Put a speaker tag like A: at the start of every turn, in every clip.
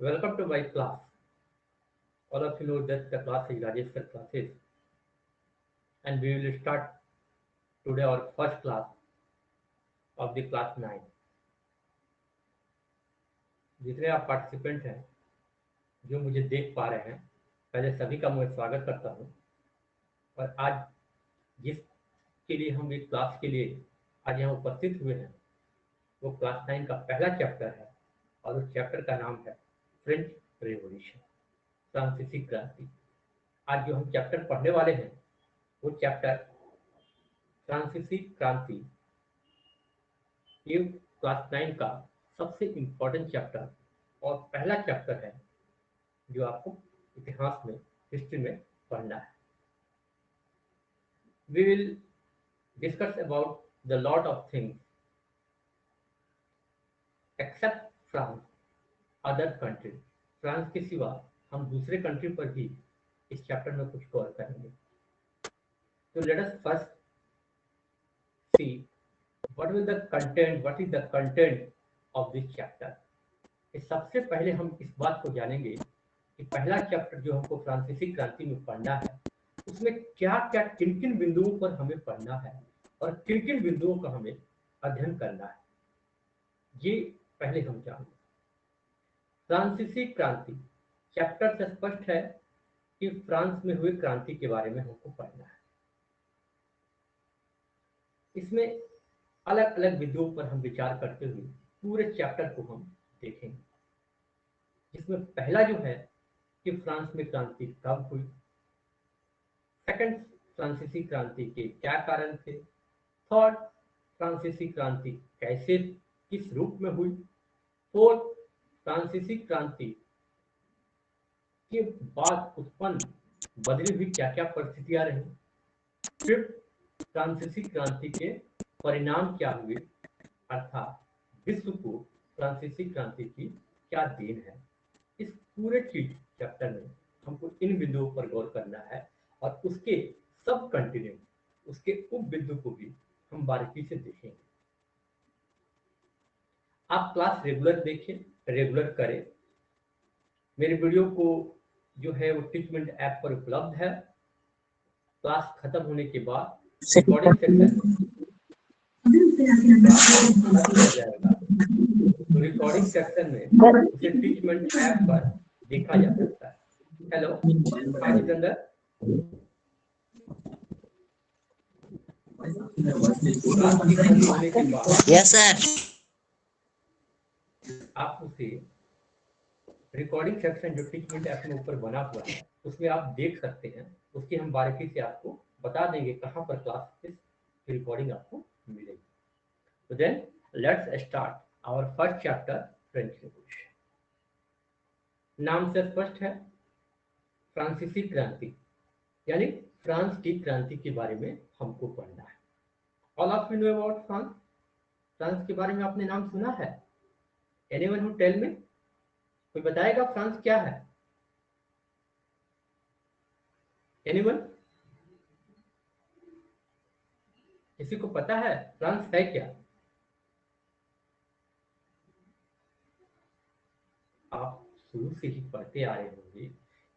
A: Welcome to my class. All of you know that the class is Rajesh sir classes, and we will start today our first class of the class 9. जितने आप participant हैं जो मुझे देख पा रहे हैं, पहले सभी का मैं स्वागत करता हूं। और आज जिसके लिए हम इस क्लास के लिए आज यहाँ उपस्थित हुए हैं वो क्लास 9 का पहला चैप्टर है और उस चैप्टर का नाम है फ्रेंच रेवोल्यूशन, फ्रांसीसी क्रांति। आज जो हम चैप्टर पढ़ने वाले हैं वो चैप्टर फ्रांसीसी क्रांति, ये क्लास 9 का सबसे इम्पोर्टेंट चैप्टर और पहला चैप्टर है जो आपको इतिहास में, हिस्ट्री में पढ़ना है। We will discuss about the lot of things except France, other countries. France के सिवा हम दूसरे कंट्री पर भी इस चैप्टर में कुछ कवर करेंगे। तो let us first see what is the content of this chapter. इस सबसे पहले हम इस बात को जानेंगे कि पहला चैप्टर जो हमको फ्रांसीसी क्रांति में पढ़ना है उसमें क्या क्या किन किन बिंदुओं पर हमें पढ़ना है और किन किन बिंदुओं का हमें अध्ययन करना है, ये पहले हम जानेंगे। फ्रांसीसी क्रांति चैप्टर से स्पष्ट है कि फ्रांस में हुई क्रांति के बारे में हमको पढ़ना है। इसमें अलग अलग बिंदुओं पर हम विचार करते हुए पूरे चैप्टर को हम देखेंगे, जिसमें पहला जो है कि फ्रांस में क्रांति कब हुई, सेकंड फ्रांसीसी क्रांति के क्या कारण थे, थर्ड फ्रांसीसी क्रांति कैसे किस रूप में हुई, फोर्थ फ्रांसीसी क्रांति के बाद उत्पन्न बदली हुई क्या क्या परिस्थितियां रही, फिफ्थ फ्रांसीसी क्रांति के परिणाम क्या हुए, अर्थात विश्व को फ्रांसीसी क्रांति की क्या देन है। इस पूरे चीज चैप्टर में हमको इन बिंदुओं पर गौर करना है और उसके सब कंटिन्यू, उसके उप बिंदु को भी हम बारीकी से देखेंगे। आप क्लास रेगुलर देखें, रेगुलर करें। मेरे वीडियो को जो है वो टीचमेंट ऐप पर उपलब्ध है। क्लास खत्म होने के बाद रिकॉर्डिंग सेक्शन जाएगा, तो रिकॉर्डिंग सेक्शन में उसे टीचमेंट ऐप पर देखा जा सकता है। Hello, hi Jitendra.
B: Yes sir.
A: आप उसे रिकॉर्डिंग सेक्शन जो टीचमेंट ऐप में ऊपर बना हुआ है उसमें आप देख सकते हैं। उसकी हम बारीकी से आपको बता देंगे कहाँ पर क्लास की रिकॉर्डिंग आपको मिलेगी। तो then let's start our first chapter, French revolution. नाम से स्पष्ट है, फ्रांसीसी क्रांति यानी फ्रांस की क्रांति के बारे में हमको पढ़ना है। All of you know about France. France के बारे में आपने नाम सुना है? एनीवन हु टेल मी, कोई बताएगा फ्रांस क्या है? एनीवन, किसी को पता है फ्रांस है क्या? आप शुरू से ही पढ़ते आ रहे होंगे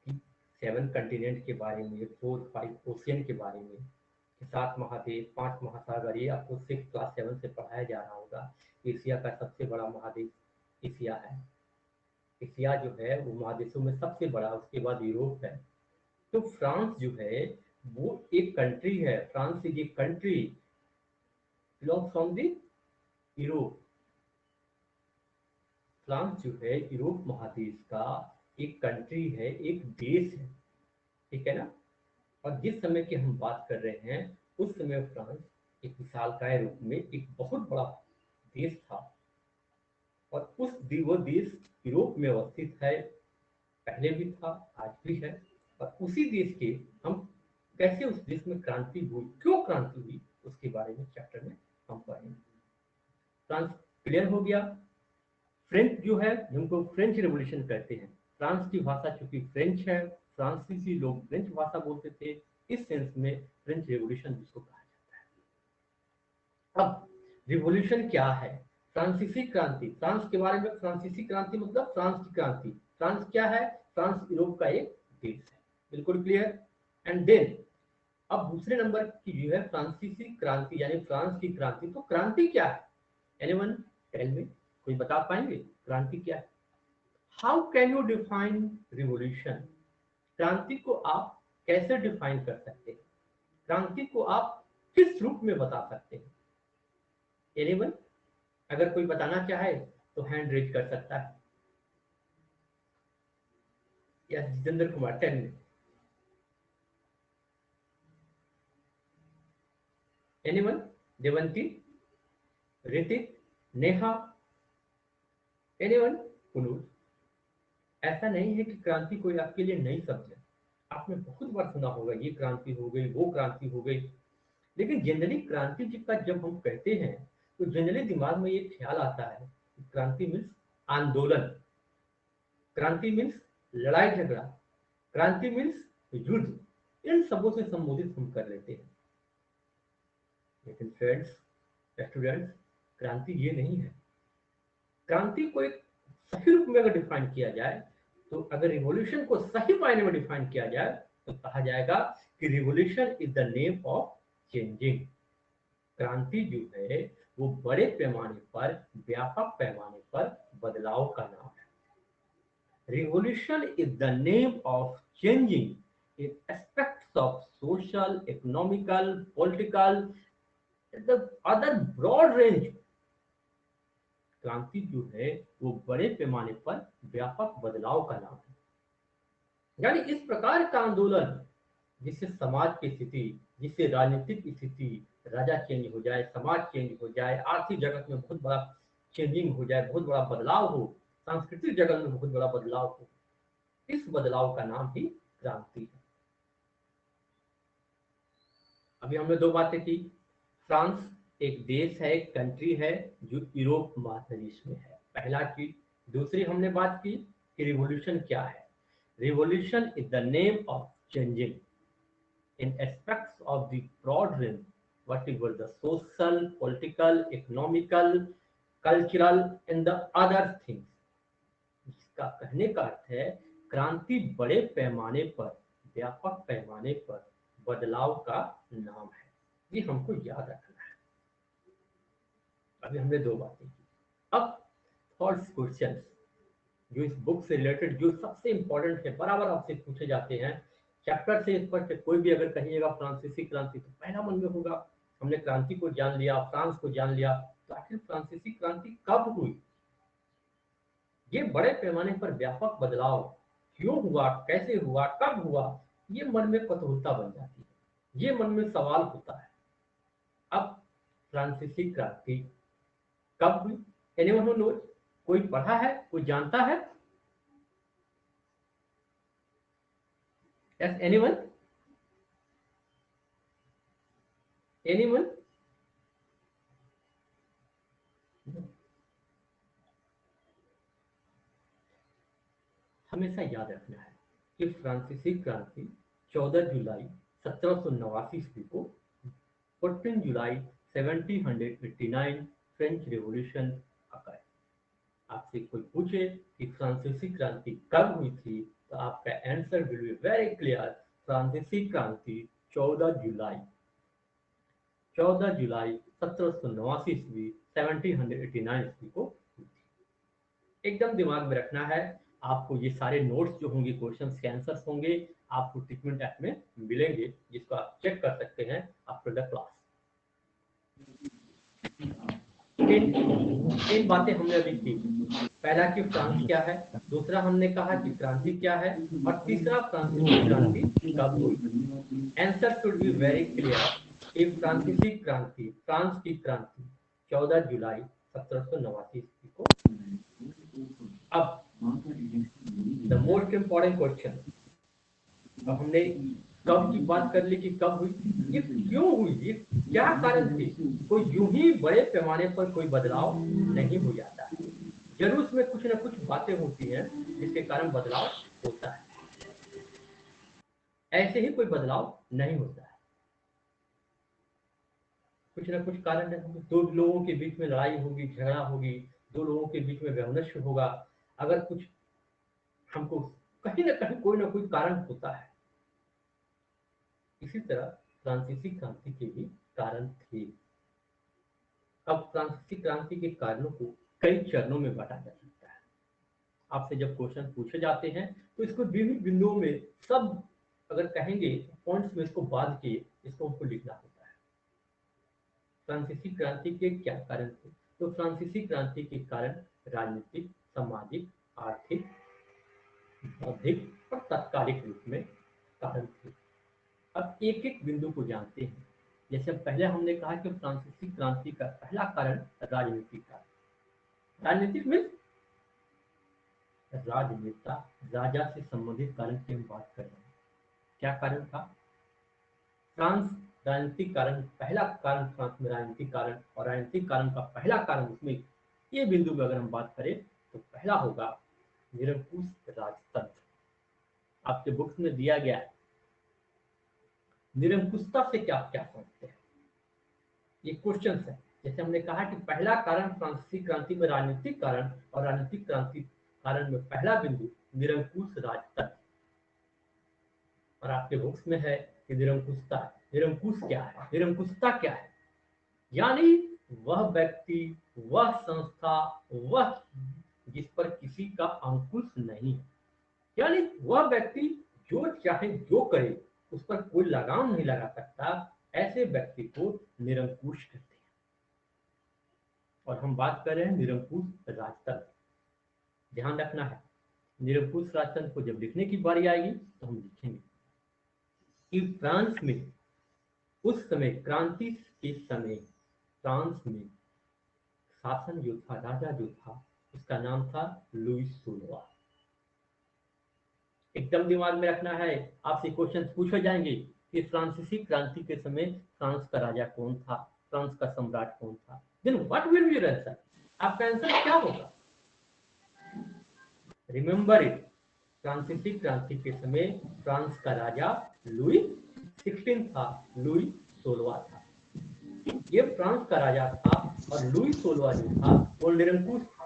A: कि 7 कंटिनेंट के बारे में, 4-5 ओशियन के बारे में, 7 महादेश, 5 महासागर, ये आपको 6 क्लास 7 से पढ़ाया जा रहा होगा। एशिया का सबसे बड़ा महादेश एशिया है। एशिया जो है वो महादेशों में सबसे बड़ा, उसके बाद यूरोप है। तो फ्रांस जो है वो एक कंट्री है। France is a country belongs from the Europe. France जो है यूरोप महादेश का एक कंट्री है, एक देश है, ठीक है ना। और जिस समय की हम बात कर रहे हैं उस समय फ्रांस एक विशालकाय रूप में एक बहुत बड़ा देश था और वो देश यूरोप में अवस्थित है, पहले भी था, आज भी है। और उसी देश के हम कैसे उस देश में क्रांति हुई, क्यों क्रांति हुई, उसके बारे में चैप्टर में हम पढ़ेंगे। फ्रांस क्लियर हो गया। फ्रेंच जो है, जिनको फ्रेंच रेवोल्यूशन कहते हैं, फ्रांस की भाषा चूंकि फ्रेंच है, फ्रांसीसी लोग फ्रेंच भाषा बोलते थे, इस सेंस में फ्रेंच रेवोल्यूशन जिसको कहा जाता है। अब रिवोल्यूशन क्या है? फ्रांसीसी क्रांति, फ्रांस के बारे में, फ्रांसीसी क्रांति मतलब फ्रांस की क्रांति, फ्रांस क्या है? फ्रांस यूरोप का एक देश है। बिल्कुल क्लियर। एंड देन अब दूसरे नंबर की जो है फ्रांसीसी क्रांति यानी फ्रांस की क्रांति। तो क्रांति क्या है? एनीवन टेल मी, कोई बता पाएंगे क्रांति क्या है? How can you define revolution? क्रांति को आप कैसे डिफाइन कर सकते हैं? क्रांति को आप किस रूप में बता सकते हैं? एनीवन, अगर कोई बताना चाहे तो हैंड रेज कर सकता है। या Jitendra Kumar, tell me. Anyone? Devanti, Hrithik, Neha, anyone? Punoor? ऐसा नहीं है कि क्रांति कोई आपके लिए नई शब्द है। आपने बहुत बार सुना होगा ये क्रांति हो गई, वो क्रांति हो गई। लेकिन जनरली क्रांति जी का जब हम कहते हैं तो जनरली दिमाग में ये ख्याल आता है कि क्रांति मीन्स आंदोलन, क्रांति मीन्स लड़ाई झगड़ा, क्रांति मीन्स युद्ध। इन शब्दों से संबोधित हम कर लेते हैं। लेकिन फ्रेंड्स, स्टूडेंट्स, क्रांति ये नहीं है। क्रांति को एक सही रूप में अगर डिफाइन किया जाए, तो अगर रिवॉल्यूशन को सही मायने में डिफाइन किया जाए तो कहा जाएगा कि revolution is the name of changing. क्रांति जो है वो बड़े पैमाने पर, व्यापक पैमाने पर बदलाव का नाम है। Revolution is the name of changing in aspects of social, economical, political, the other broad range. क्रांति जो है वो बड़े पैमाने पर व्यापक बदलाव का नाम है। यानी इस प्रकार का आंदोलन जिससे समाज की स्थिति, जिससे राजनीतिक स्थिति, राजा चेंज हो जाए, समाज चेंज हो जाए, आर्थिक जगत में बहुत बड़ा चेंजिंग हो जाए, बहुत बड़ा बदलाव हो, सांस्कृतिक जगत में बहुत बड़ा बदलाव हो, इस बदलाव का नाम ही क्रांति है। अभी हमने दो बातें की। फ्रांस एक देश है, एक कंट्री है जो यूरोप महाद्वीप में है, पहला चीज। दूसरी हमने बात की कि रिवॉल्यूशन क्या है। Revolution is the name of changing in aspects of the broad range, whatever the social, political, economical, cultural and the other things। इसका कहने का अर्थ है क्रांति बड़े पैमाने पर, व्यापक पैमाने पर बदलाव का नाम है। ये हमको याद रखना है। अभी हमने दो बातें की। अब फर्स्ट क्वेश्चन जो इस बुक से रिलेटेड जो सबसे इंपॉर्टेंट है, बराबर आपसे पूछे जाते हैं चैप्टर से स्पष्ट। कोई भी अगर कहिएगा फ्रांसीसी क्रांति तो पहला मन में होगा हमने क्रांति को जान लिया, फ्रांस को जान लिया, तो आखिर फ्रांसीसी क्रांति कब हुई? ये बड़े पैमाने पर व्यापक बदलाव क्यों हुआ, कैसे हुआ, कब हुआ, ये मन में कौतूहलता बन जाती है, ये मन में सवाल होता है। अब फ्रांसीसी क्रांति कब हुई? Anyone who knows? कोई पढ़ा है, कोई जानता है? Yes, anyone? एनीवन? हमेशा याद रखना है कि फ्रांसीसी क्रांति 14 जुलाई 1789 ईस्वी को, 14 जुलाई 1789 फ्रेंच रिवॉल्यूशन अकर। आपसे कोई पूछे कि फ्रांसीसी क्रांति कब हुई थी तो आपका answer will be very clear. फ्रांसीसी क्रांति 14 जुलाई 1789 ईस्वी 1789 ईस्वी को हुई थी। एकदम दिमाग में रखना है। आपको ये सारे नोट्स जो होंगे, क्वेश्चंस के आंसर्स होंगे, आपको टिकमेंट ऐप में मिलेंगे, जिसको आप चेक कर सकते हैं आफ्टर द क्लास। तीन बातें हमने अभी की। पहला कि फ्रांस क्या है, दूसरा हमने कहा कि क्रांति क्या है, और तीसरा फ्रांसीसी क्रांति कब हुई। Answer should be very clear कि फ्रांसीसी क्रांति, फ्रांस की क्रांति 14 जुलाई 1789 ईस्वी को। अब द मोस्ट इंपॉर्टेंट क्वेश्चन, अब हमने कब की बात कर ली कि कब हुई, ये क्यों हुई, ये क्या कारण थे? कोई यूं ही बड़े पैमाने पर कोई बदलाव नहीं हो जाता है, जरूर उसमें कुछ ना कुछ बातें होती हैं जिसके कारण बदलाव होता है। ऐसे ही कोई बदलाव नहीं होता है, कुछ ना कुछ कारण है। दो लोगों के बीच में लड़ाई होगी, झगड़ा होगी, दो लोगों के बीच में वैमनस्य होगा, अगर कुछ हमको कहीं ना कोई कारण होता है। इसी तरह फ्रांसीसी क्रांति के भी कारण थे। अब फ्रांसीसी क्रांति के कारणों को कई चरणों में बांटा जा सकता है। आपसे जब क्वेश्चन पूछे जाते हैं तो इसको विभिन्न बिंदुओं में सब अगर कहेंगे पॉइंट्स में इसको बांध के इसको हमको लिखना होता है। फ्रांसीसी क्रांति के क्या कारण थे? तो फ्रांसीसी क्रांति के कारण राजनीतिक, सामाजिक, आर्थिक, बौद्धिक और तात्कालिक रूप में कारण थे। अब एक एक बिंदु को जानते हैं। जैसे पहले हमने कहा कि फ्रांसीसी क्रांति का पहला कारण राजनीतिक था। राजनीतिक में राजनेता, राजा से संबंधित कारण की हम बात कर रहे हैं। क्या कारण था? फ्रांस राजनीतिक कारण, पहला कारण फ्रांस में राजनीतिक कारण, और राजनीतिक कारण का पहला कारण उसमें ये बिंदु में अगर हम बात करें तो पहला होगा निरंकुश राजतंत्र। आपके बुक्स में दिया गया है। निरंकुशता से क्या क्या समझते हैं? ये क्वेश्चन है। जैसे हमने कहा कि पहला कारण फ्रांसीसी क्रांति में राजनीतिक कारण, और राजनीतिक क्रांति कारण में पहला बिंदु निरंकुश राजतंत्र। और आपके बुक्स में है कि निरंकुशता, निरंकुश क्या है, निरंकुशता क्या है? यानी वह व्यक्ति, वह संस्था, वह जिस पर किसी का अंकुश नहीं है। यानी वह व्यक्ति जो चाहे जो करे, उस पर कोई लगाम नहीं लगा सकता, ऐसे व्यक्ति को निरंकुश कहते हैं। और हम बात कर रहे हैं निरंकुश राजतंत्र। ध्यान रखना है, निरंकुश राजतंत्र को जब लिखने की बारी आएगी तो हम लिखेंगे कि फ्रांस में उस समय, क्रांति के समय, फ्रांस में शासन जो था, राजा जो था, उसका नाम था लुई 16। एकदम दिमाग में रखना है। आपसे क्वेश्चन पूछे जाएंगे कि फ्रांसीसी क्रांति के समय फ्रांस का राजा कौन था, फ्रांस का सम्राट कौन था। Then what will be your answer? आपका आंसर क्या होगा? रिमेंबर इट, फ्रांसीसी क्रांति के समय फ्रांस का राजा लुई 16 था, लुई 16 था। ये फ्रांस का राजा था, और लुई 16 जो था वो निरंकुश था।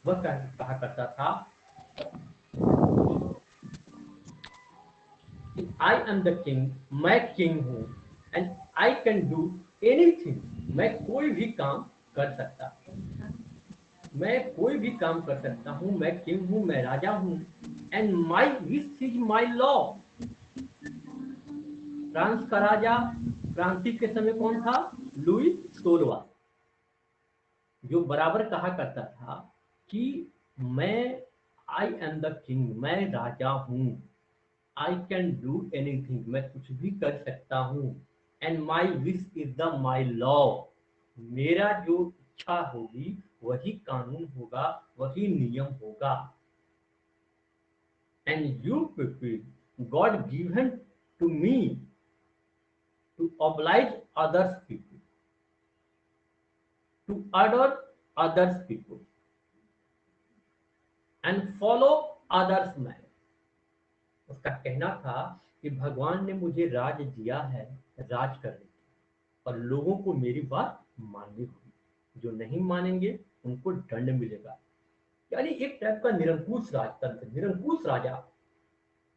A: वह कहा करता था कि आई एम द किंग, मैं किंग हूं, and I can do anything, मैं कोई भी काम कर सकता, मैं कोई भी काम कर सकता हूं, मैं किंग हूं, मैं राजा हूं, and my wish is my law. France का राजा क्रांति के समय कौन था? लुई 16, जो बराबर कहा करता था कि मैं, आई एम द किंग, मैं राजा हूं, आई कैन डू एनीथिंग, मैं कुछ भी कर सकता हूं, and my wish is the my law, मेरा जो इच्छा होगी वही कानून होगा, वही नियम होगा। And you people God given to me to oblige others people, to adore others people and follow others man। उसका कहना था कि भगवान ने मुझे राज दिया है राज करने की, और लोगों को मेरी बात माननी होगी, जो नहीं मानेंगे उनको दंड मिलेगा। यानी एक टाइप का निरंकुश राजतंत्र, निरंकुश राजा,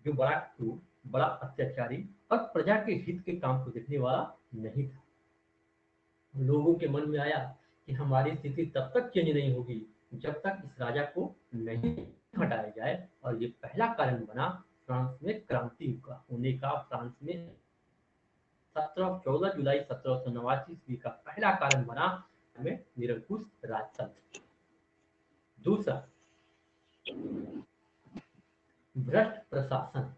A: जो बड़ा क्रूर, बड़ा अत्याचारी और प्रजा के हित के काम को देखने वाला नहीं था। लोगों के मन में आया कि हमारी स्थिति तब तक चेंज नहीं होगी जब तक इस राजा को नहीं हटाया जाए, और ये पहला कारण बना फ्रांस में क्रांति का होने का। फ्रांस में 14 जुलाई 1789 ईस्वी का पहला कारण बना हमें निरंकुश राजतंत्र। दूसरा, भ्रष्ट प्रशासन।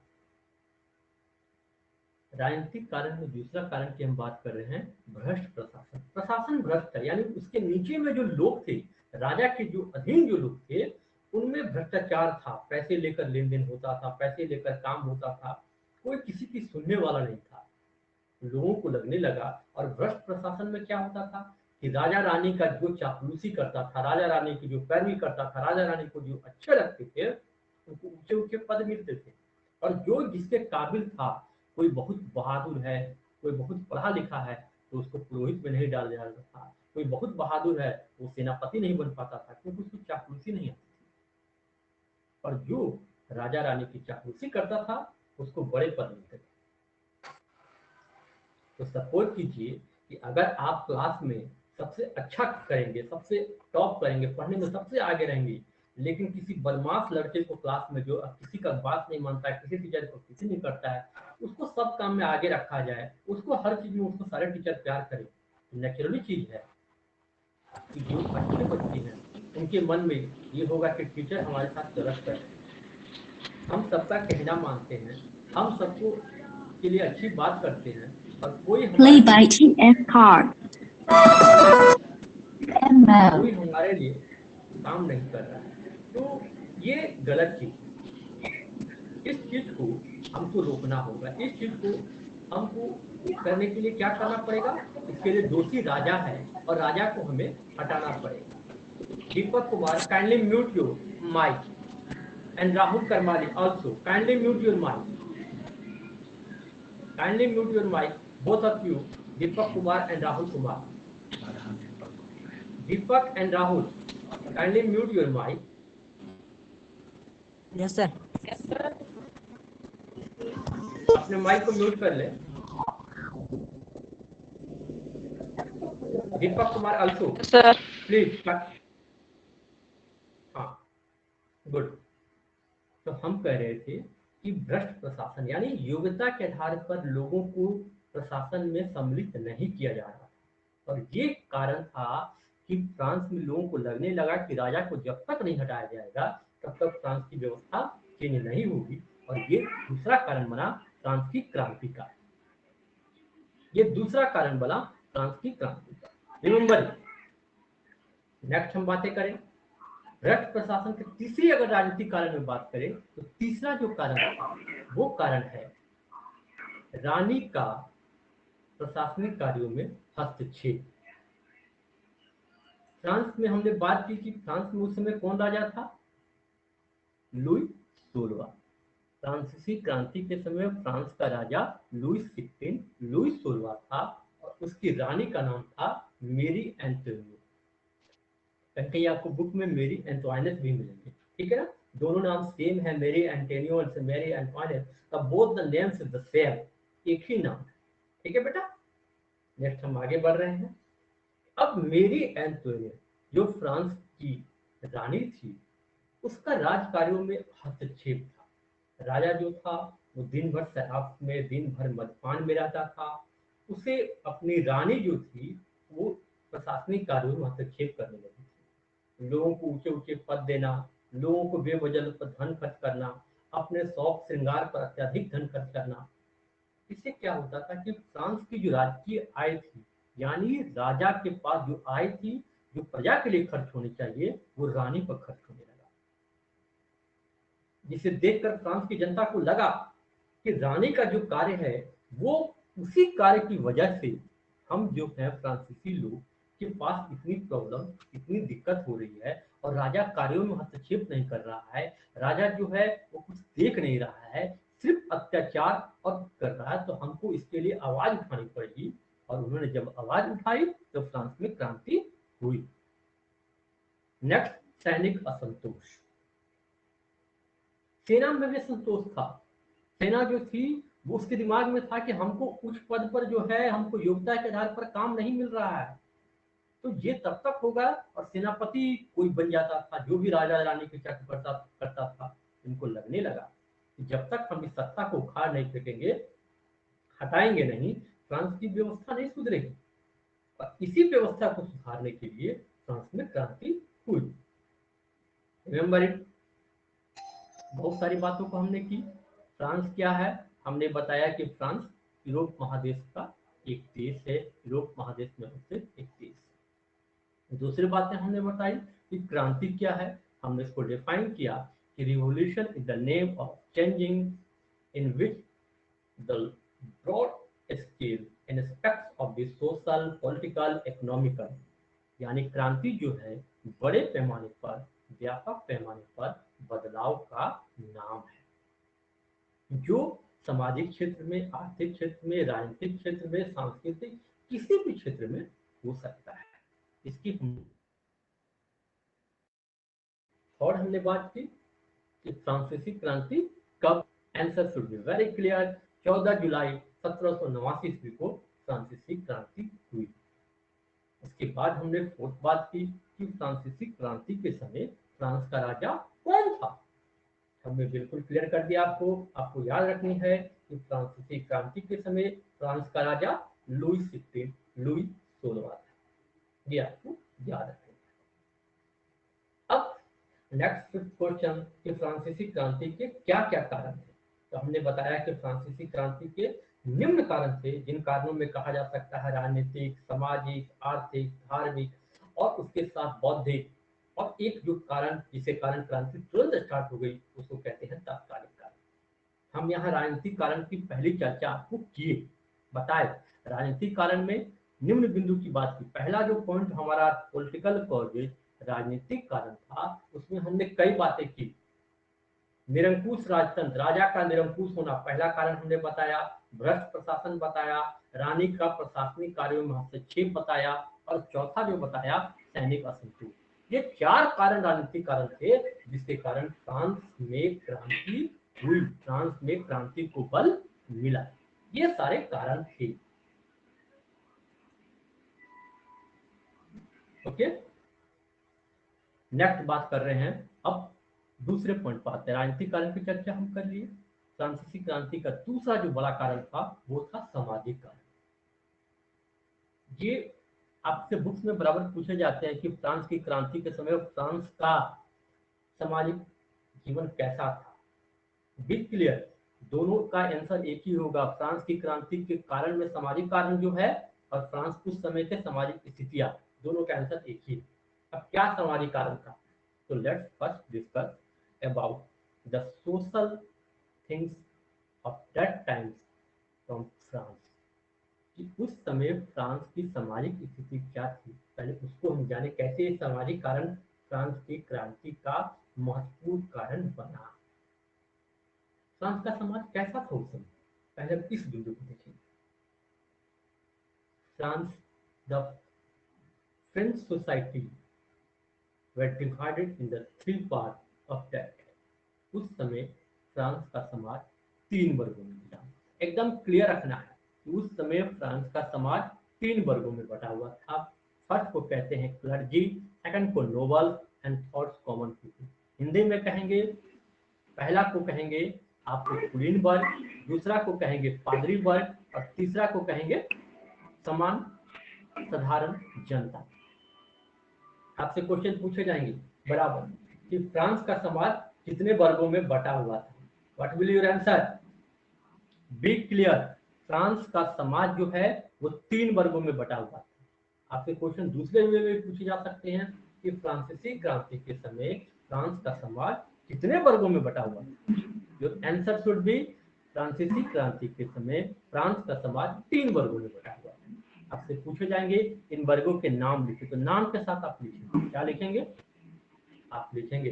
A: राजनीतिक कारण में दूसरा कारण की हम बात कर रहे हैं, भ्रष्ट प्रशासन। प्रशासन भ्रष्ट है, यानी उसके नीचे में जो लोग थे, राजा के जो अधीन जो लोग थे, उनमें भ्रष्टाचार था, पैसे लेकर लेन देन होता था, पैसे लेकर काम होता था, कोई किसी की सुनने वाला नहीं था। लोगों को लगने लगा, और भ्रष्ट प्रशासन में क्या होता था कि राजा रानी का जो चापलूसी करता था, राजा रानी की जो पैरवी करता था, राजा रानी को जो अच्छे लगते थे, उनको ऊंचे ऊंचे पद मिलते थे। और जो जिसके काबिल था, कोई बहुत बहादुर है, कोई बहुत पढ़ा लिखा है, तो उसको पुरोहित में नहीं डाल दिया जाता था। कोई बहुत बहादुर है, वो सेनापति नहीं बन पाता था, क्योंकि उसकी चापलूसी नहीं आती थी। और जो राजा रानी की चापलूसी करता था उसको बड़े पद मिलते थे। तो सपोज कीजिए कि अगर आप क्लास में सबसे अच्छा करेंगे, सबसे टॉप करेंगे, पढ़ने में सबसे आगे रहेंगे, लेकिन किसी बदमाश लड़के को क्लास में जो किसी का बात नहीं मानता है, किसी टीचर को किसी नहीं करता है, उसको सब काम में आगे रखा जाए, उसको हर चीज में उसको सारे टीचर प्यार करें, तो नेचुरली चीज है कि जो अच्छे बच्चे हैं उनके मन में ये होगा कि टीचर हमारे साथ गलत कर रहे हैं, हम सबका कहना मानते हैं, हम सबको के लिए अच्छी बात करते हैं, और कोई
B: Play
A: हमारे
B: by
A: लिए
B: TF Card.
A: कोई
B: ML.
A: हमारे लिए काम नहीं कर रहा है। तो ये गलत चीज है। इस चीज को हमको रोकना होगा। इस चीज को हमको करने के लिए क्या करना पड़ेगा? इसके लिए दोषी राजा है और राजा को हमें हटाना पड़ेगा। Deepak Kumar, kindly mute your mic, and Rahul Karmali also kindly mute your mic, kindly mute your mic, both of you, Deepak Kumar and Rahul Kumar. Deepak and Rahul, kindly mute your mic.
C: Yes sir.
A: अपने माइक को म्यूट कर ले। Deepak Kumar also
D: sir.
A: Please. हाँ, गुड। तो हम कह रहे थे कि भ्रष्ट प्रशासन यानी योग्यता के आधार पर लोगों को प्रशासन में सम्मिलित नहीं किया जा रहा, और ये कारण था कि फ्रांस में लोगों को लगने लगा कि राजा को जब तक नहीं हटाया जाएगा तब तक फ्रांस की व्यवस्था चेंज नहीं होगी, और ये दूसरा कारण बना फ्रांस की क्रांति का। ये दूसरा कारण बना फ्रांस की क्रांति का। रिमेंबर, नेक्स्ट हम बातें करें भ्रष्ट प्रशासन के तीसरी अगर राजनीतिक कारण में बात करें तो तीसरा जो कारण था वो कारण है रानी का प्रशासनिक कार्यों में हस्तक्षेप। फ्रांस में हमने बात की कि फ्रांस में उस समय कौन राजा था? लुई 16। फ्रांसीसी क्रांति के समय फ्रांस का राजा लुई 16 था, और उसकी रानी का नाम था मेरी एंटोनियो। कहीं आपको बुक में मेरी एंटोइनेट भी मिलेंगे, ठीक है ना? दोनों नाम सेम है, मेरी एंटोनियो और मेरी एंटोइनेट का both the names is the same, एक ही नाम, ठीक है बेटा? नेक्स्ट हम आगे बढ़ रहे हैं। अब मेरी एंटोइनेट जो फ्रांस की रानी थी उसका राज कार्यों में हस्तक्षेप था। राजा जो था वो दिन भर शराब में, दिन भर मदपान में रहता था। उसे अपनी रानी जो थी वो प्रशासनिक कार्यों में हस्तक्षेप करने लगी थी। लोगों को ऊंचे ऊंचे पद देना, लोगों को बेवजह पर धन खर्च करना, अपने शौक श्रृंगार पर अत्यधिक धन खर्च करना। इससे क्या होता था कि फ्रांस की जो राजकीय आय थी, यानी राजा के पास जो आय थी जो प्रजा के लिए खर्च होनी चाहिए वो रानी पर खर्च होने लगा, जिसे देखकर फ्रांस की जनता को लगा कि रानी का जो कार्य है वो उसी कार्य की वजह से हम जो है फ्रांसीसी लोग के पास इतनी प्रॉब्लम, इतनी दिक्कत हो रही है, और राजा कार्यों में हस्तक्षेप नहीं कर रहा है, राजा जो है वो कुछ देख नहीं रहा है, सिर्फ अत्याचार और कर रहा है, तो हमको इसके लिए आवाज उठानी पड़ेगी। और उन्होंने जब आवाज उठाई तो फ्रांस में क्रांति हुई। नेक्स्ट, सैनिक असंतोष। सेना में भी संतोष था। सेना जो थी वो उसके दिमाग में था कि हमको उच्च पद पर जो है हमको योग्यता के आधार पर काम नहीं मिल रहा है, तो ये तब तक होगा, और सेनापति कोई बन जाता था जो भी राजा रानी के चक्र करता था। इनको लगने लगा कि जब तक हम इस सत्ता को उखाड़ नहीं फेंकेंगे, हटाएंगे नहीं, फ्रांस की व्यवस्था नहीं सुधरेगी। और इसी व्यवस्था को सुधारने के लिए फ्रांस में क्रांति हुई। Remember it. बहुत सारी बातों को हमने की। फ्रांस क्या है? हमने बताया कि फ्रांस यूरोप महादेश का एक देश है, यूरोप महादेश में से एक देश है। दूसरी बातें हमने बताई कि क्रांति क्या है, हमने इसको डिफाइन किया कि revolution is the name of changing in which the broad scale in aspects of the social, political, economical, यानी क्रांति जो है बड़े पैमाने पर, व्यापक पैमाने पर बदलाव का नाम है, जो सामाजिक क्षेत्र में, आर्थिक क्षेत्र में, राजनीतिक क्षेत्र में, सांस्कृतिक किसी भी क्षेत्र में हो सकता है। इसकी और हमने बात की कि फ्रांसीसी क्रांति कब? Answer should be very clear. 14 जुलाई 1789 ईस्वी को फ्रांसीसी क्रांति हुई। उसके बाद हमने फोर्थ बात की कि फ्रांसीसी क्रांति के समय फ्रांस का राजा कौन था। हमने बिल्कुल क्लियर कर दिया आपको याद रखनी है कि फ्रांसीसी क्रांति के समय फ्रांस का राजा लुई 16वां था। ये आपको याद रखना। अब नेक्स्ट क्वेश्चन कि फ्रांसीसी क्रांति के क्या क्या कारण थे। तो हमने बताया कि फ्रांसीसी क्रांति के निम्न कारण थे, जिन कारणों में कहा जा सकता है राजनीतिक, सामाजिक, आर्थिक, धार्मिक और उसके साथ बौद्धिक, और एक जो कारण जिसे कारण क्रांति तुरंत स्टार्ट हो गई उसको कहते हैं तात्कालिक कारण। हम यहाँ राजनीतिक कारण की पहली चर्चा आपको किए, बताए राजनीतिक कारण में निम्न बिंदु की बात की। पहला जो पॉइंट हमारा पॉलिटिकल कॉजेज राजनीतिक कारण था, उसमें हमने कई बातें की। निरंकुश राजतंत्र, राजा का निरंकुश होना पहला कारण हमने बताया। भ्रष्ट प्रशासन बताया। रानी का प्रशासनिक कार्यों में हस्तक्षेप बताया। और चौथा जो बताया सैनिक असंतोष। ये 4 कारण राजनीतिक कारण थे जिसके कारण फ्रांस में क्रांति हुई, फ्रांस में क्रांति को बल मिला। ये सारे कारण थे। ओके, नेक्स्ट बात कर रहे हैं। अब दूसरे पॉइंट पर आते हैं। राजनीतिक कारण की चर्चा हम कर लिए। फ्रांसीसी क्रांति का दूसरा जो बड़ा कारण था वो था सामाजिक कारण। ये आपसे बुक्स में बराबर पूछे जाते हैं कि फ्रांस की क्रांति के समय फ्रांस का सामाजिक जीवन कैसा था। बी क्लियर, दोनों का आंसर एक ही होगा। फ्रांस की क्रांति के कारण में सामाजिक कारण जो है और फ्रांस उस समय के सामाजिक स्थितियां, दोनों का आंसर एक ही। अब क्या सामाजिक कारण था? तो let's first discuss about the social things of that times from France. कि उस समय फ्रांस की सामाजिक स्थिति क्या थी, पहले उसको हम जाने। कैसे सामाजिक कारण फ्रांस की क्रांति का महत्वपूर्ण कारण बना। फ्रांस का समाज कैसा था उस समय, पहले हम इस बिंदु को देखेंगे। France, the French society were divided in the 3 parts of that. उस समय फ्रांस का समाज 3 वर्गों में बटा। एकदम क्लियर रखना है कि उस समय फ्रांस का समाज 3 वर्गों में बटा हुआ था। फर्स्ट को कहते हैं क्लर्जी, सेकंड को noble and third common people. Hindi में कहेंगे, पहला को कहेंगे आपको कुलीन वर्ग, दूसरा को कहेंगे पादरी वर्ग और तीसरा को कहेंगे साधारण जनता। आपसे क्वेश्चन पूछे जाएंगे बराबर कि फ्रांस का समाज कितने वर्गों में बटा हुआ था। What will your answer? Be clear, France का समाज जो है वो 3 वर्गों में बटा हुआ था। आपसे क्वेश्चन दूसरे वे में पूछे जा सकते हैं कि फ्रांसीसी क्रांति के समय फ्रांस का समाज कितने वर्गों में बटा हुआ था। योर आंसर शुड बी फ्रांसीसी क्रांति के समय फ्रांस का समाज 3 वर्गों में बटा हुआ था। आपसे पूछे जाएंगे इन वर्गों के नाम लिखे, तो नाम के साथ आप लिखेंगे। क्या लिखेंगे? आप लिखेंगे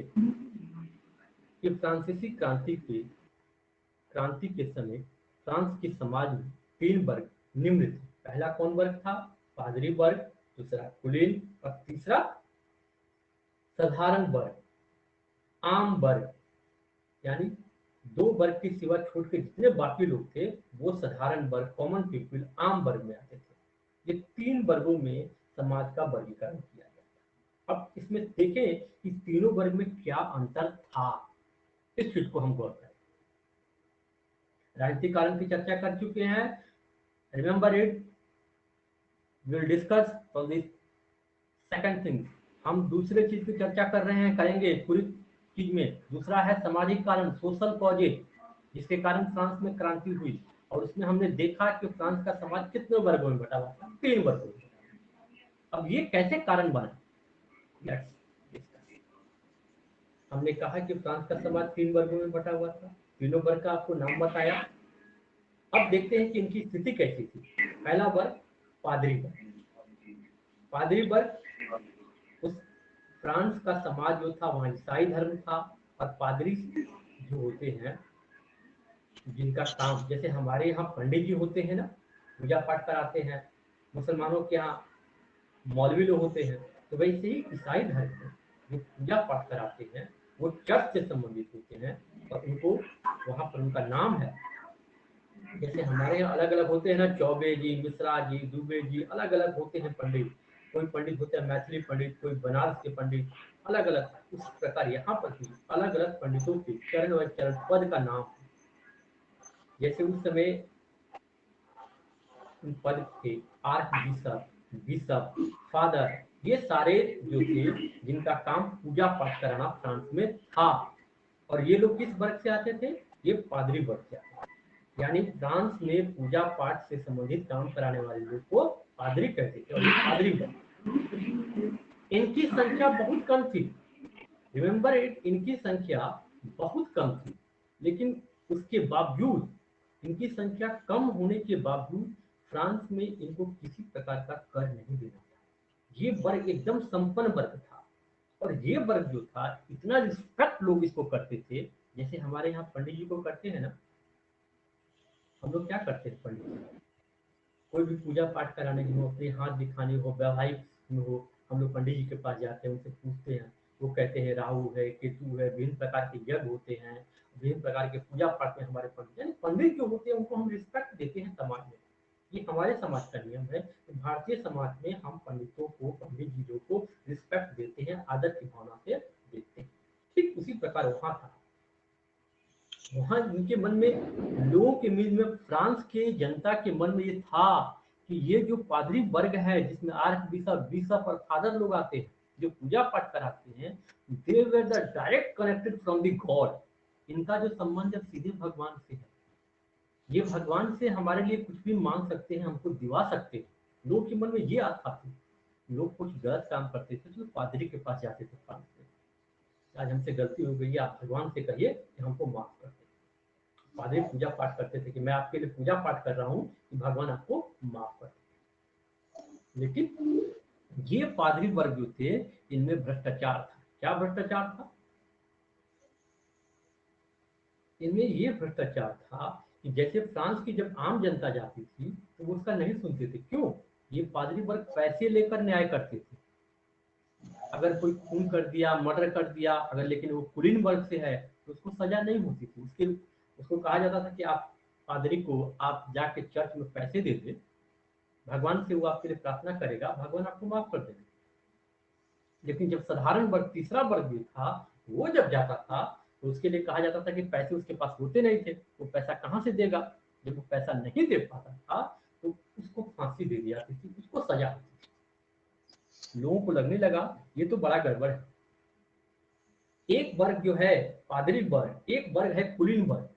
A: कि फ्रांसीसी क्रांति के समय फ्रांस के समाज में 3 वर्ग निम्न थे। पहला कौन वर्ग था? पादरी वर्ग, दूसरा कुलीन और तीसरा साधारण वर्ग, आम वर्ग। यानी 2 वर्ग के सिवा छोड़ के जितने बाकी लोग थे वो साधारण वर्ग, कॉमन पीपल, आम वर्ग में आते थे। ये 3 वर्गों में समाज का वर्गीकरण किया गया था। अब इसमें देखें कि तीनों वर्ग में क्या अंतर था, इस चीज को हम गौर करें। राजनीतिक कारण की चर्चा कर चुके हैं, remember it. Will discuss from this second thing. हम दूसरे चीज की चर्चा कर रहे हैं, करेंगे पूरी चीज में। दूसरा है सामाजिक कारण, सोशल कॉजेज, जिसके कारण फ्रांस में क्रांति हुई। और उसमें हमने देखा कि फ्रांस का समाज कितने वर्गों में बटा हुआ था? 3 वर्गों में। अब ये कैसे कारण बना, लेट्स डिस्कस। हमने कहा कि फ्रांस का समाज 3 वर्गों में बटा हुआ था, तीनों वर्ग का आपको नाम बताया। अब देखते हैं कि इनकी स्थिति कैसी थी। पहला वर्ग पादरी वर्ग। पादरी वर्ग, उस फ्रांस का समाज जो था वहाँ ईसाई धर्म था। और पादरी जो होते हैं, जिनका काम, जैसे हमारे यहाँ पंडित जी होते हैं ना, पूजा पाठ कराते हैं, मुसलमानों के यहाँ मौलवी लोग होते हैं, तो वैसे ही ईसाई धर्म में जो पूजा पाठ कराते हैं वो चर्च से संबंधित होते हैं और उनको वहाँ पर उनका नाम है। जैसे हमारे यहाँ अलग अलग होते हैं ना, चौबे जी, मिश्रा जी, दुबे जी, अलग अलग होते हैं पंडित। कोई पंडित होते हैं मैथिली पंडित, कोई बनारस के पंडित, अलग अलग। उस प्रकार यहाँ पर भी अलग अलग पंडितों के चरण व चरण पद का नाम है। जैसे उस समय उन पद थे आर्क बिशप, बिशप, फादर, ये सारे जो थे जिनका काम पूजा पाठ कराना फ्रांस में था। और ये लोग किस वर्ग से आते थे? ये पादरी वर्ग से आते थे। यानी फ्रांस में पूजा पाठ से संबंधित काम कराने वाले लोग को पादरी कहते थे और ये पादरी वर्ग। इनकी संख्या बहुत कम थी। रिमेंबर इट, इनकी संख्या बहुत कम थी, लेकिन उसके बावजूद, इनकी संख्या कम होने के बावजूद फ्रांस में इनको किसी प्रकार का कर नहीं देना था। ये वर्ग एकदम संपन्न वर्ग था और ये वर्ग जो था इतना रिस्पेक्ट लोग इसको करते थे। जैसे हमारे यहाँ पंडित जी को करते हैं ना, हम लोग क्या करते हैं पंडित जी, कोई भी पूजा पाठ कराने की हो, अपने हाथ दिखाने हो, वैवाहिक में हो, हम लोग पंडित जी के पास जाते हैं, उनसे पूछते हैं। वो कहते हैं राहु है, केतु है, विभिन्न प्रकार के यज्ञ होते हैं, विभिन्न प्रकार के पूजा पाठ में हमारे पंडित, यानी पंडित जो होते हैं उनको हम रिस्पेक्ट देते हैं समाज में। ये हमारे समाज का नियम है। तो भारतीय समाज में हम पंडितों को, पंडित जी को रिस्पेक्ट देते हैं, आदर की भावना से देखते हैं। ठीक उसी प्रकार वहां था। वहां इनके मन में, लोगों के मन में, फ्रांस के जनता के मन में ये था कि ये जो पादरी वर्ग है जिसमें आर्क बिशप, बिशप और फादर लोग आते हैं जो पूजा पाठ कराते हैं, they were the direct connected from the God. इनका जो संबंध है सीधे भगवान से है। ये भगवान से हमारे लिए कुछ भी मांग सकते हैं, हमको दिवा सकते हैं। लोगों के मन में ये आस्था थी। लोग कुछ गलत काम करते थे तो पादरी के पास जाते थे फ्रांस में, आज हमसे गलती हो गई है, आप भगवान से कहिए कि हमको माफ कर दे। पादरी पूजा पाठ करते थे कि मैं आपके लिए पूजा पाठ कर रहा हूँ कि भगवान आपको माफ कर दे। लेकिन ये पादरी वर्ग जो थे, इनमें भ्रष्टाचार था। क्या भ्रष्टाचार था? इनमें ये भ्रष्टाचार था कि जैसे फ्रांस की जब आम जनता जाती थी तो वो उसका नहीं सुनते थे। क्यों? ये पादरी वर्ग पैसे लेकर न्याय करते थे। अगर कोई खून कर दिया, मर्डर कर दिया, अगर लेकिन वो कुलीन वर्ग से है तो उसको सजा नहीं होती थी। उसको कहा जाता था कि आप पादरी को आप जाके चर्च में पैसे दे दे, भगवान से वो आपके लिए प्रार्थना करेगा, भगवान आपको माफ कर देगा। लेकिन जब साधारण वर्ग, तीसरा वर्ग भी था, वो जब जाता था तो उसके लिए कहा जाता था कि पैसे उसके पास होते नहीं थे, वो पैसा कहाँ से देगा। जब वो पैसा नहीं दे पाता था तो उसको फांसी दे दी जाती थी, उसको सजा होती थी। लोगों को लगने लगा ये तो बड़ा गड़बड़ है। एक वर्ग जो है पादरी वर्ग, एक वर्ग है कुलीन वर्ग।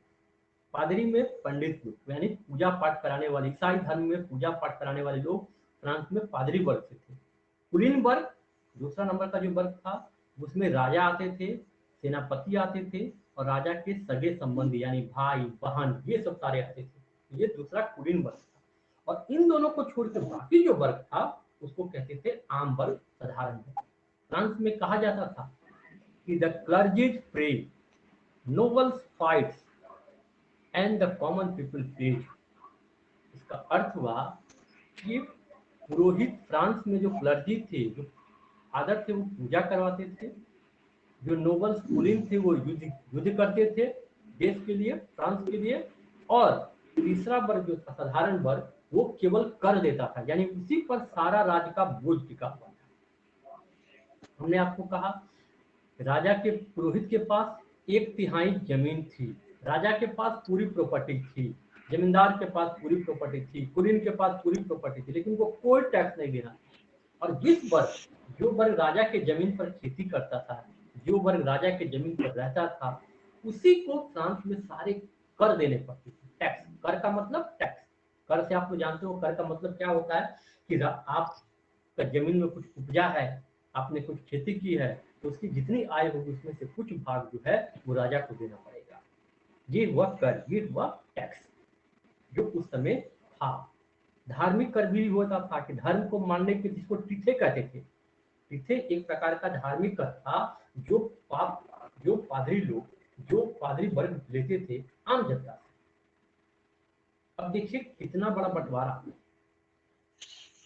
A: पादरी में पंडित लोग, यानी पूजा पाठ कराने वाले, ईसाई धर्म में पूजा पाठ कराने वाले लोग फ्रांस में पादरी वर्ग से थे। कुलीन वर्ग, दूसरा नंबर का जो वर्ग था, उसमें राजा आते थे, सेनापति आते थे और राजा के सगे संबंधी यानी भाई बहन, ये सब सारे आते थे। ये दूसरा कुलीन वर्ग था। और इन दोनों को छोड़कर बाकी जो वर्ग था उसको कहते थे आम वर्ग, साधारण वर्ग। फ्रांस में कहा जाता था कि the clergies pray, nobles fights and the common people praise. इसका अर्थ हुआ कि पुरोहित, फ्रांस में जो क्लर्जी थे, जो फादर थे, वो पूजा करवाते थे। जो नोबल्स, कुलीन थे, वो युद्ध युद्ध करते थे देश के लिए, फ्रांस के लिए। और तीसरा वर्ग जो था साधारण वर्ग, वो केवल कर देता था, यानी उसी पर सारा राज्य का बोझ टिका हुआ था। हमने आपको कहा राजा के, पुरोहित के पास 1/3 जमीन थी, राजा के पास पूरी प्रॉपर्टी थी, जमींदार के पास पूरी प्रॉपर्टी थी, कुलीन के पास पूरी प्रॉपर्टी थी, लेकिन वो कोई टैक्स नहीं देना। और जिस वर्ग, जो वर्ग राजा के जमीन पर खेती करता था, जो वर्ग राजा के जमीन पर रहता था, उसी को फ्रांस में सारे कर देने पड़ते थे। टैक्स, कर का मतलब टैक्स। कर से आप लोग जानते हो कर का मतलब क्या होता है कि आपका जमीन में कुछ उपजा है, आपने कुछ खेती की है, तो उसकी जितनी आय होगी उसमें से कुछ भाग जो है वो राजा को देना पड़ेगा। ये हुआ कर, ये हुआ टैक्स जो उस समय था। धार्मिक कर भी होता था कि धर्म को मानने के, जिसको टिथे कहते थे। टिथे एक प्रकार का धार्मिक कर था जो जो पादरी लोग, जो पादरी वर्ग लेते थे आम जनता से। अब देखिए कितना बड़ा बंटवारा।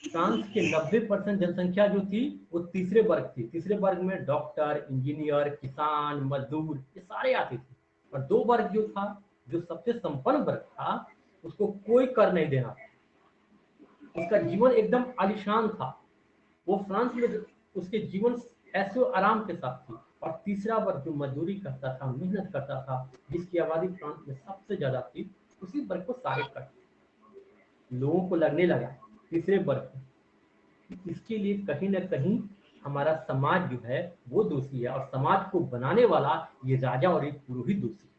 A: फ्रांस के 90% जनसंख्या जो थी वो तीसरे वर्ग थी। तीसरे वर्ग में डॉक्टर, इंजीनियर, किसान, मजदूर, ये सारे आते थे। और दो वर्ग जो था, जो सबसे संपन्न वर्ग था, उसको कोई कर नहीं देना, उसका जीवन एकदम आलिशान था। वो फ्रांस में उसके जीवन ऐसे आराम के साथ थी। और तीसरा वर्ग जो मजदूरी करता था, मेहनत करता था, जिसकी आबादी फ्रांस में सबसे ज्यादा थी, उसी वर्ग को सारे कर लोगों को लगने लगा तीसरे वर्ग में। इसके लिए कहीं ना कहीं हमारा समाज जो है वो दोषी है, और समाज को बनाने वाला ये राजा और एक पुरोहित दोषी है।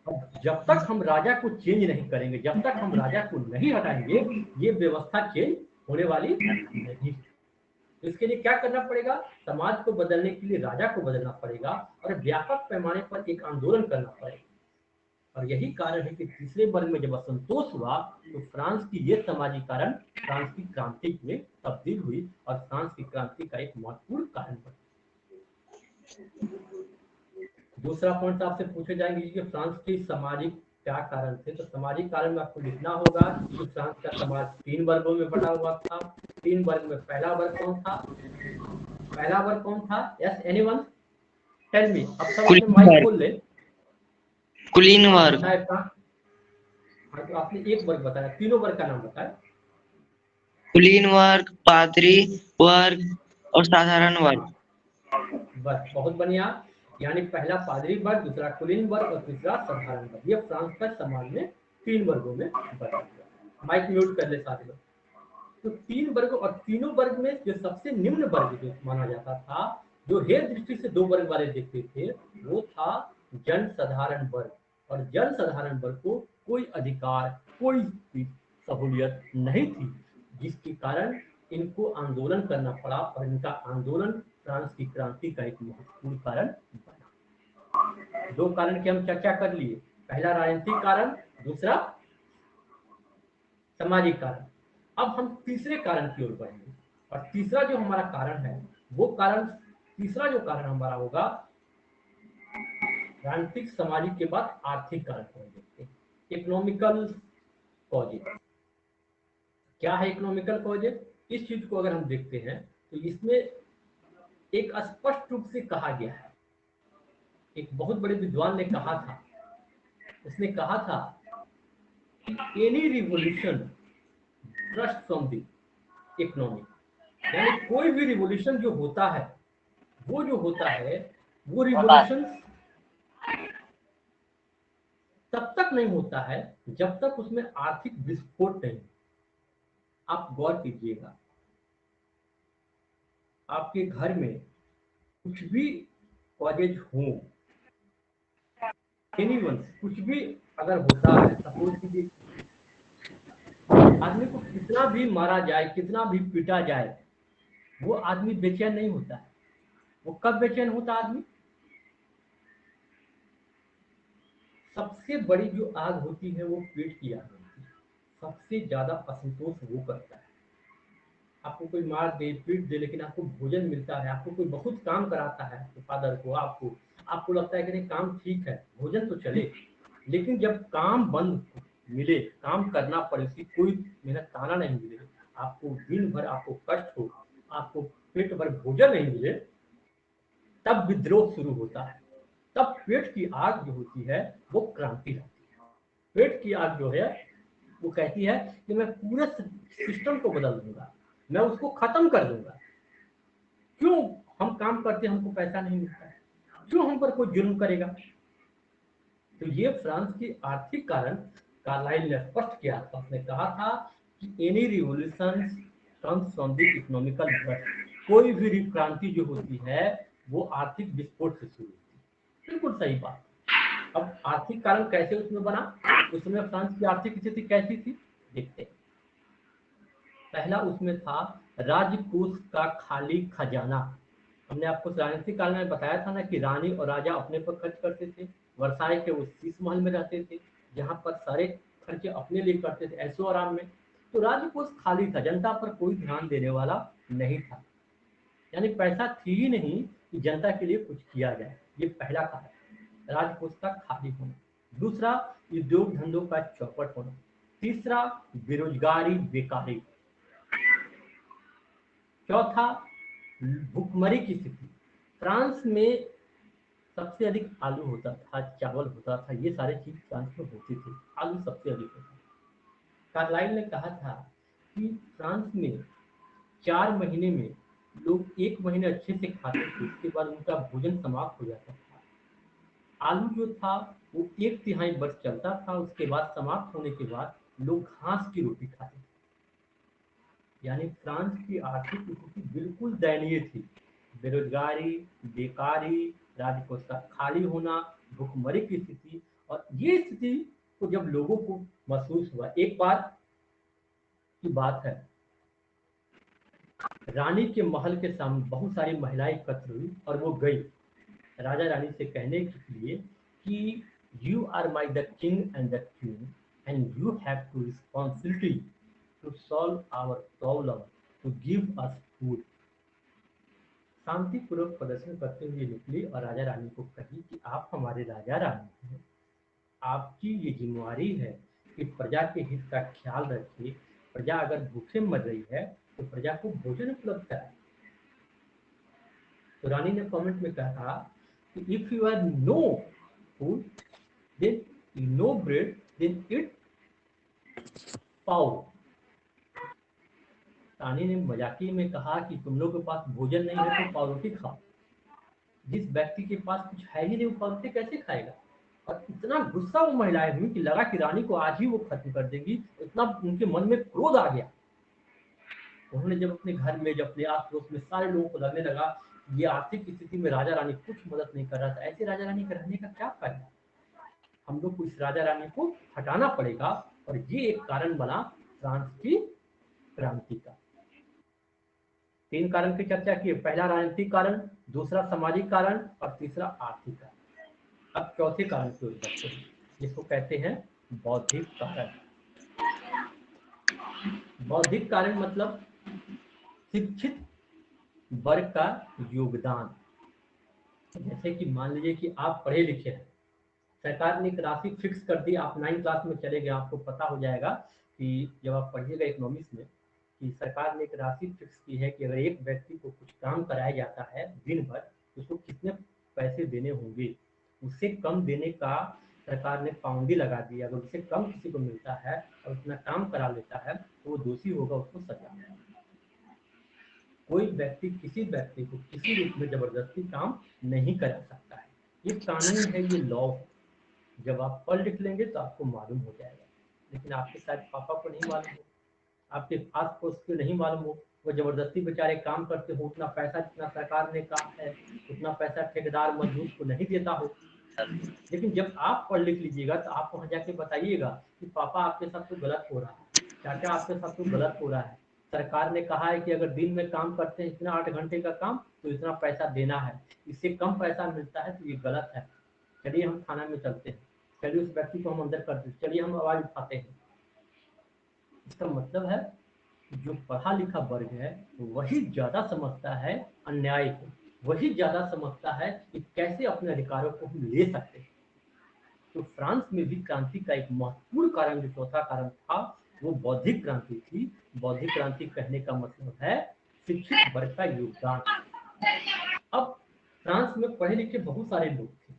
A: अब जब तक हम राजा को चेंज नहीं करेंगे, जब तक हम राजा को नहीं हटाएंगे, ये व्यवस्था चेंज होने वाली नहीं। तो इसके लिए क्या करना पड़ेगा? समाज को बदलने के लिए राजा को बदलना पड़ेगा और व्यापक पैमाने पर एक आंदोलन करना पड़ेगा। और यही कारण है कि तीसरे वर्ग में जब असंतोष हुआ, तो फ्रांस की ये सामाजिक कारण फ्रांस की क्रांति में तब्दील हुई और फ्रांस की क्रांति का एक महत्वपूर्ण कारण बना। दूसरा पॉइंट आपसे पूछे जाएंगे कि फ्रांस के सामाजिक क्या कारण थे। तो सामाजिक कारण में आपको लिखना होगा कि फ्रांस का समाज 3 वर्गों में बटा हुआ था। 3 वर्ग में पहला वर्ग कौन था? पहला वर्ग कौन था? Yes, anyone tell me. अब सब अपने
B: कुलीन
A: माइक
B: वर्ग।
A: खोल ले।
B: कुलीन वर्ग।
A: बताया था। हाँ, तो आपने एक वर्ग बताया, तीनों वर्ग का नाम बताया।
B: कुलीन वर्ग, पादरी वर्ग और साधारण वर्ग।
A: बस, बहुत बढ़िया। यानी पहला पादरी वर्ग, दूसरा कुलीन वर्ग और तीसरा साधारण वर्ग। ये फ्रांस का समाज में 3 वर्गों में बटा हुआ। माइक म्यूट कर ले सारे लोग। तो 3 वर्ग, और तीनों वर्ग में जो सबसे निम्न वर्ग जो माना जाता था, जो हेय दृष्टि से 2 वर्ग वाले देखते थे, वो था जन साधारण वर्ग। और जन साधारण वर्ग को कोई अधिकार, कोई भी सहूलियत नहीं थी, जिसके कारण इनको आंदोलन करना पड़ा। और इनका आंदोलन फ्रांस की क्रांति का एक महत्वपूर्ण कारण बना। 2 कारण की हम चर्चा कर लिए। पहला राजनीतिक कारण, दूसरा सामाजिक कारण। अब हम तीसरे कारण की ओर बढ़ेंगे। और तीसरा जो हमारा कारण है, वो कारण, तीसरा जो कारण हमारा होगा, राजनीतिक सामाजिक के बाद आर्थिक कारण को देखते हैं। Economical causes. क्या है इकोनॉमिकल कॉजेज? इस चीज को अगर हम देखते हैं तो इसमें एक स्पष्ट रूप से कहा गया है। एक बहुत बड़े विद्वान ने कहा था, उसने कहा था कि any revolution trust from the economy. यानी कोई भी रिवोल्यूशन जो होता है, वो जो होता है, वो रिवोल्यूशन तब तक नहीं होता है जब तक उसमें आर्थिक विस्फोट नहीं। आप गौर कीजिएगा, आपके घर में कुछ भी कॉजेज हो, एनीवन, कुछ भी अगर होता है, सपोज कीजिए आदमी को कितना भी मारा जाए, कितना भी पीटा जाए, वो आदमी बेचैन नहीं होता है। वो कब बेचैन होता है आदमी? सबसे बड़ी जो आग होती है वो पेट की आग होती है। सबसे ज्यादा असंतोष वो करता है। आपको कोई मार दे, पीट दे, लेकिन आपको भोजन मिलता है, आपको कोई बहुत काम कराता है, आपके फादर को, आपको लगता है कि नहीं काम ठीक है, भोजन तो चले। लेकिन जब काम बंद मिले, काम करना पड़े, उसकी कोई मेहनत ताना नहीं मिले, आपको दिन भर आपको कष्ट हो, आपको पेट भर भोजन नहीं मिले, तब विद्रोह शुरू होता है। तब पेट की आग जो होती है वो क्रांति लाती है। पेट की आग जो है वो कहती है कि मैं पूरे सिस्टम को बदल दूंगा, मैं उसको खत्म कर दूंगा। क्यों हम काम करते हैं, हमको पैसा नहीं मिलता है, क्यों हम पर कोई जुल्म करेगा? तो ये फ्रांस की आर्थिक कारण कार्लाइल ने स्पष्ट किया था। उसने कहा था कि any revolution comes from the economical burst. कोई भी क्रांति जो होती है वो आर्थिक विस्फोट से शुरू होती है। बिल्कुल सही बात। अब आर्थिक कारण कैसे उसमें बना, उस समय फ्रांस की आर्थिक स्थिति कैसी थी, देखते हैं। पहला उसमें था राजकोष का खाली खजाना। हमने आपको राजनीतिक काल में बताया था ना कि रानी और राजा अपने पर खर्च करते थे। वर्साई के वो शीश महल में रहते थे, जहां पर सारे खर्चे अपने लिए करते थे, ऐशो आराम में। तो राजकोष खाली था, जनता पर कोई ध्यान देने वाला नहीं था। यानी पैसा थी ही नहीं कि जनता के लिए कुछ किया जाए। ये पहला कारण, राजकोष का खाली होना। दूसरा, उद्योग धंधों का चौपट होना। तीसरा, बेरोजगारी, बेकारी। चौथा, भुखमरी की स्थिति। फ्रांस में सबसे अधिक आलू होता था, चावल होता था, ये सारी चीज फ्रांस में होती थी। आलू सबसे अधिक होता था। कार्लाइल ने कहा था कि फ्रांस में 4 महीने में लोग 1 महीने अच्छे से खाते थे, उसके बाद उनका भोजन समाप्त हो जाता था। आलू जो था वो 1/3 वर्ष चलता था, उसके बाद समाप्त होने के बाद लोग घास की रोटी खाते थे। यानी फ्रांस की आर्थिक स्थिति बिल्कुल दयनीय थी। बेरोजगारी, बेकारी, राजकोष का खाली होना, भुखमरी की स्थिति, और ये स्थिति को जब लोगों को महसूस हुआ, एक बार की बात है, रानी के महल के सामने बहुत सारी महिलाएं एकत्र हुई और वो गई राजा रानी से कहने के लिए कि you are my the king and the queen and you have to responsibility to solve our problem, to give us food. शांतिपूर्वक प्रदर्शन करते हुए निकली और राजा रानी को कही कि आप हमारे राजा रानी हैं, आपकी ये जिम्मेवारी है कि प्रजा के हित का ख्याल रखिए। प्रजा अगर भूखे मर रही है तो प्रजा को भोजन उपलब्ध कराए। तो रानी ने कमेंट में कहा कि if you have no food then you no bread then it pav. Rani ने मजाकी में कहा कि तुम लोग के पास भोजन नहीं है तो पाव रोटी खाओ। जिस व्यक्ति के पास कुछ है ही नहीं वो पाव रोटी कैसे खाएगा? और इतना गुस्सा वो महिलाएं हुई कि लगा कि रानी को आज ही वो खत्म कर देंगी। इतना उनके मन में क्रोध आ गया। उन्होंने जब अपने घर में, जब अपने आस पड़ोस में सारे लोगों को लगने लगा ये आर्थिक स्थिति में राजा रानी कुछ मदद नहीं कर रहा था, ऐसे राजा रानी का रहने का क्या फायदा, हम लोग को इस राजा रानी को हटाना पड़ेगा। और ये एक कारण बना फ्रांस की क्रांति का। 3 कारण की चर्चा की, पहला राजनीतिक कारण, दूसरा सामाजिक कारण और तीसरा आर्थिक कारण। अब चौथे कारण की ओर बढ़ते हैं, जिसको कहते हैं बौद्धिक कारण। बौद्धिक कारण मतलब शिक्षित वर्ग का योगदान। जैसे कि मान लीजिए कि आप पढ़े लिखे हैं, सरकार ने एक राशि फिक्स कर दी, आप 9 क्लास में चले गए, आपको पता हो जाएगा कि जब आप पढ़िएगा इकोनॉमिक्स में कि सरकार ने एक राशि फिक्स की है कि अगर एक व्यक्ति को कुछ काम कराया जाता है दिन भर तो उसको कितने पैसे देने होंगे। उससे कम देने का सरकार ने पाबंदी लगा दी। अगर उससे कम किसी को मिलता है और उतना काम करा लेता है तो वो दोषी होगा, उसको सजा है। कोई व्यक्ति किसी व्यक्ति को किसी रूप में जबरदस्ती काम नहीं करा सकता है। ये कानून है, ये लॉ है। जब आप पढ़ लिख लेंगे तो आपको मालूम हो जाएगा, लेकिन आपके शायद पापा को नहीं मालूम हो, आपके आस पड़ोस को नहीं मालूम हो। वो जबरदस्ती बेचारे काम करते हो, उतना पैसा जितना सरकार ने कहा है उतना पैसा ठेकेदार मजदूर को नहीं देता हो। लेकिन जब आप पढ़ लिख लीजिएगा तो आप वहां जाके बताइएगा कि पापा आपके साथ तो गलत हो रहा है, चाचा आपके साथ तो गलत हो रहा है। सरकार ने कहा है कि अगर दिन में काम करते हैं इतना 8 घंटे का काम तो इतना पैसा देना है, इससे कम पैसा मिलता है तो ये गलत है। चलिए हम थाना में चलते हैं, चलिए उस व्यक्ति को हम अंदर करते हैं, चलिए हम आवाज उठाते हैं। इसका मतलब है जो पढ़ा लिखा वर्ग है वही ज्यादा समझता है अन्याय को, वही ज्यादा समझता है कि कैसे अपने अधिकारों को हम ले सकते हैं। तो फ्रांस में भी क्रांति का एक महत्वपूर्ण कारण, जो चौथा कारण था, वो बौद्धिक क्रांति थी। बौद्धिक क्रांति कहने का मतलब है शिक्षित वर्ग का योगदान। अब फ्रांस में पढ़े लिखे बहुत सारे लोग थे।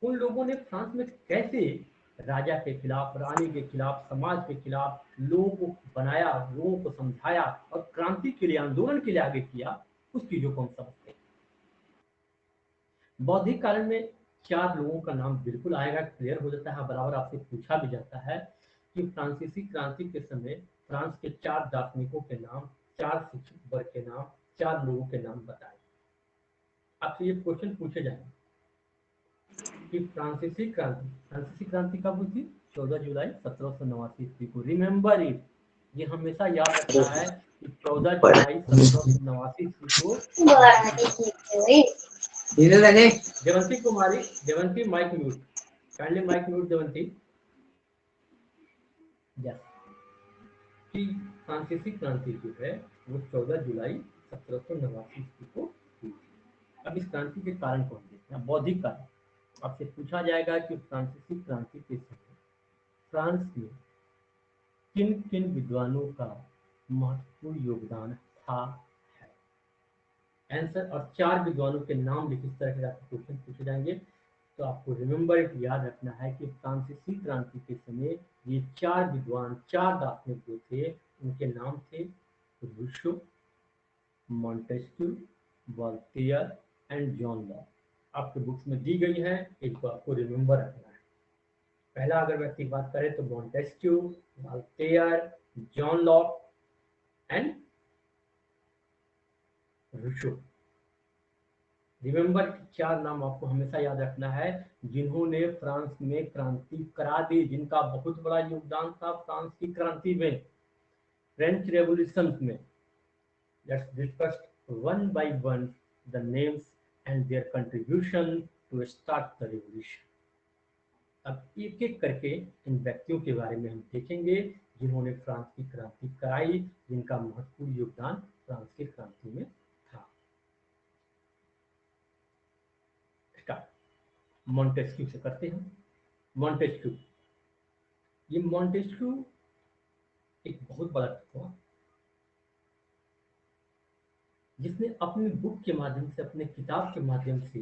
A: उन लोगों ने फ्रांस में कैसे राजा के खिलाफ, रानी के खिलाफ, समाज के खिलाफ लोगों को बनाया, लोगों को समझाया और क्रांति के लिए, आंदोलन के लिए आगे किया, उस चीजों को हम समझते हैं। बौद्धिक कारण में 4 लोगों का नाम बिल्कुल आएगा, क्लियर हो जाता है, बराबर आपसे पूछा भी जाता है कि फ्रांसीसी क्रांति के समय फ्रांस के 4 दार्शनिकों के नाम, 4 शिक्षित वर्ग के नाम, 4 लोगों के नाम बताएं। आपसे ये क्वेश्चन पूछे जाएंगे कि फ्रांसीसी क्रांति कब हुई थी? 14 जुलाई 1789 ईस्वी को। रिमेंबर इट, ये हमेशा याद रखना है कि 14 जुलाई 1789 ईस्वी को Devanti Kumari, Devanti mike mute, kindly mike mute Devanti. Yes, कि फ्रांसीसी क्रांति जो है वो 14 जुलाई 1789 ईस्वी को हुई थी। अब इस क्रांति के कारण कौन देखते हैं? बौद्धिक कारण। आपसे पूछा जाएगा कि फ्रांसीसी क्रांति के समय फ्रांस में किन किन विद्वानों का महत्वपूर्ण योगदान था, है। आंसर और 4 विद्वानों के नाम लिख, इस तरह के आपको क्वेश्चन पूछे जाएंगे। तो आपको रिमेंबर याद रखना है कि फ्रांसीसी क्रांति के समय ये 4 विद्वान, 4 दार्शनिक जो थे, उनके नाम थे Rousseau, Montesquieu, Voltaire and John Locke. आपके बुक्स में दी गई है, इनको आपको रिमेंबर रखना है। पहला अगर व्यक्ति बात करें तो Montesquieu, Voltaire, John Locke and Rousseau. Remember 4 नाम आपको हमेशा याद रखना है जिन्होंने फ्रांस में क्रांति करा दी, जिनका बहुत बड़ा योगदान था फ्रांस की क्रांति में, फ्रेंच रेवोल्यूशन में। Let's discuss one by one the names and their contribution to start the revolution. अब एक एक करके इन व्यक्तियों के बारे में हम देखेंगे जिन्होंने फ्रांस की क्रांति कराई, जिनका महत्वपूर्ण योगदान फ्रांस की क्रांति में था। मॉन्टेस्क्यू से करते हैं। मॉन्टेस्क्यू, ये मॉन्टेस्क्यू एक बहुत बड़ा हुआ जिसने अपनी बुक के माध्यम से, अपने किताब के माध्यम से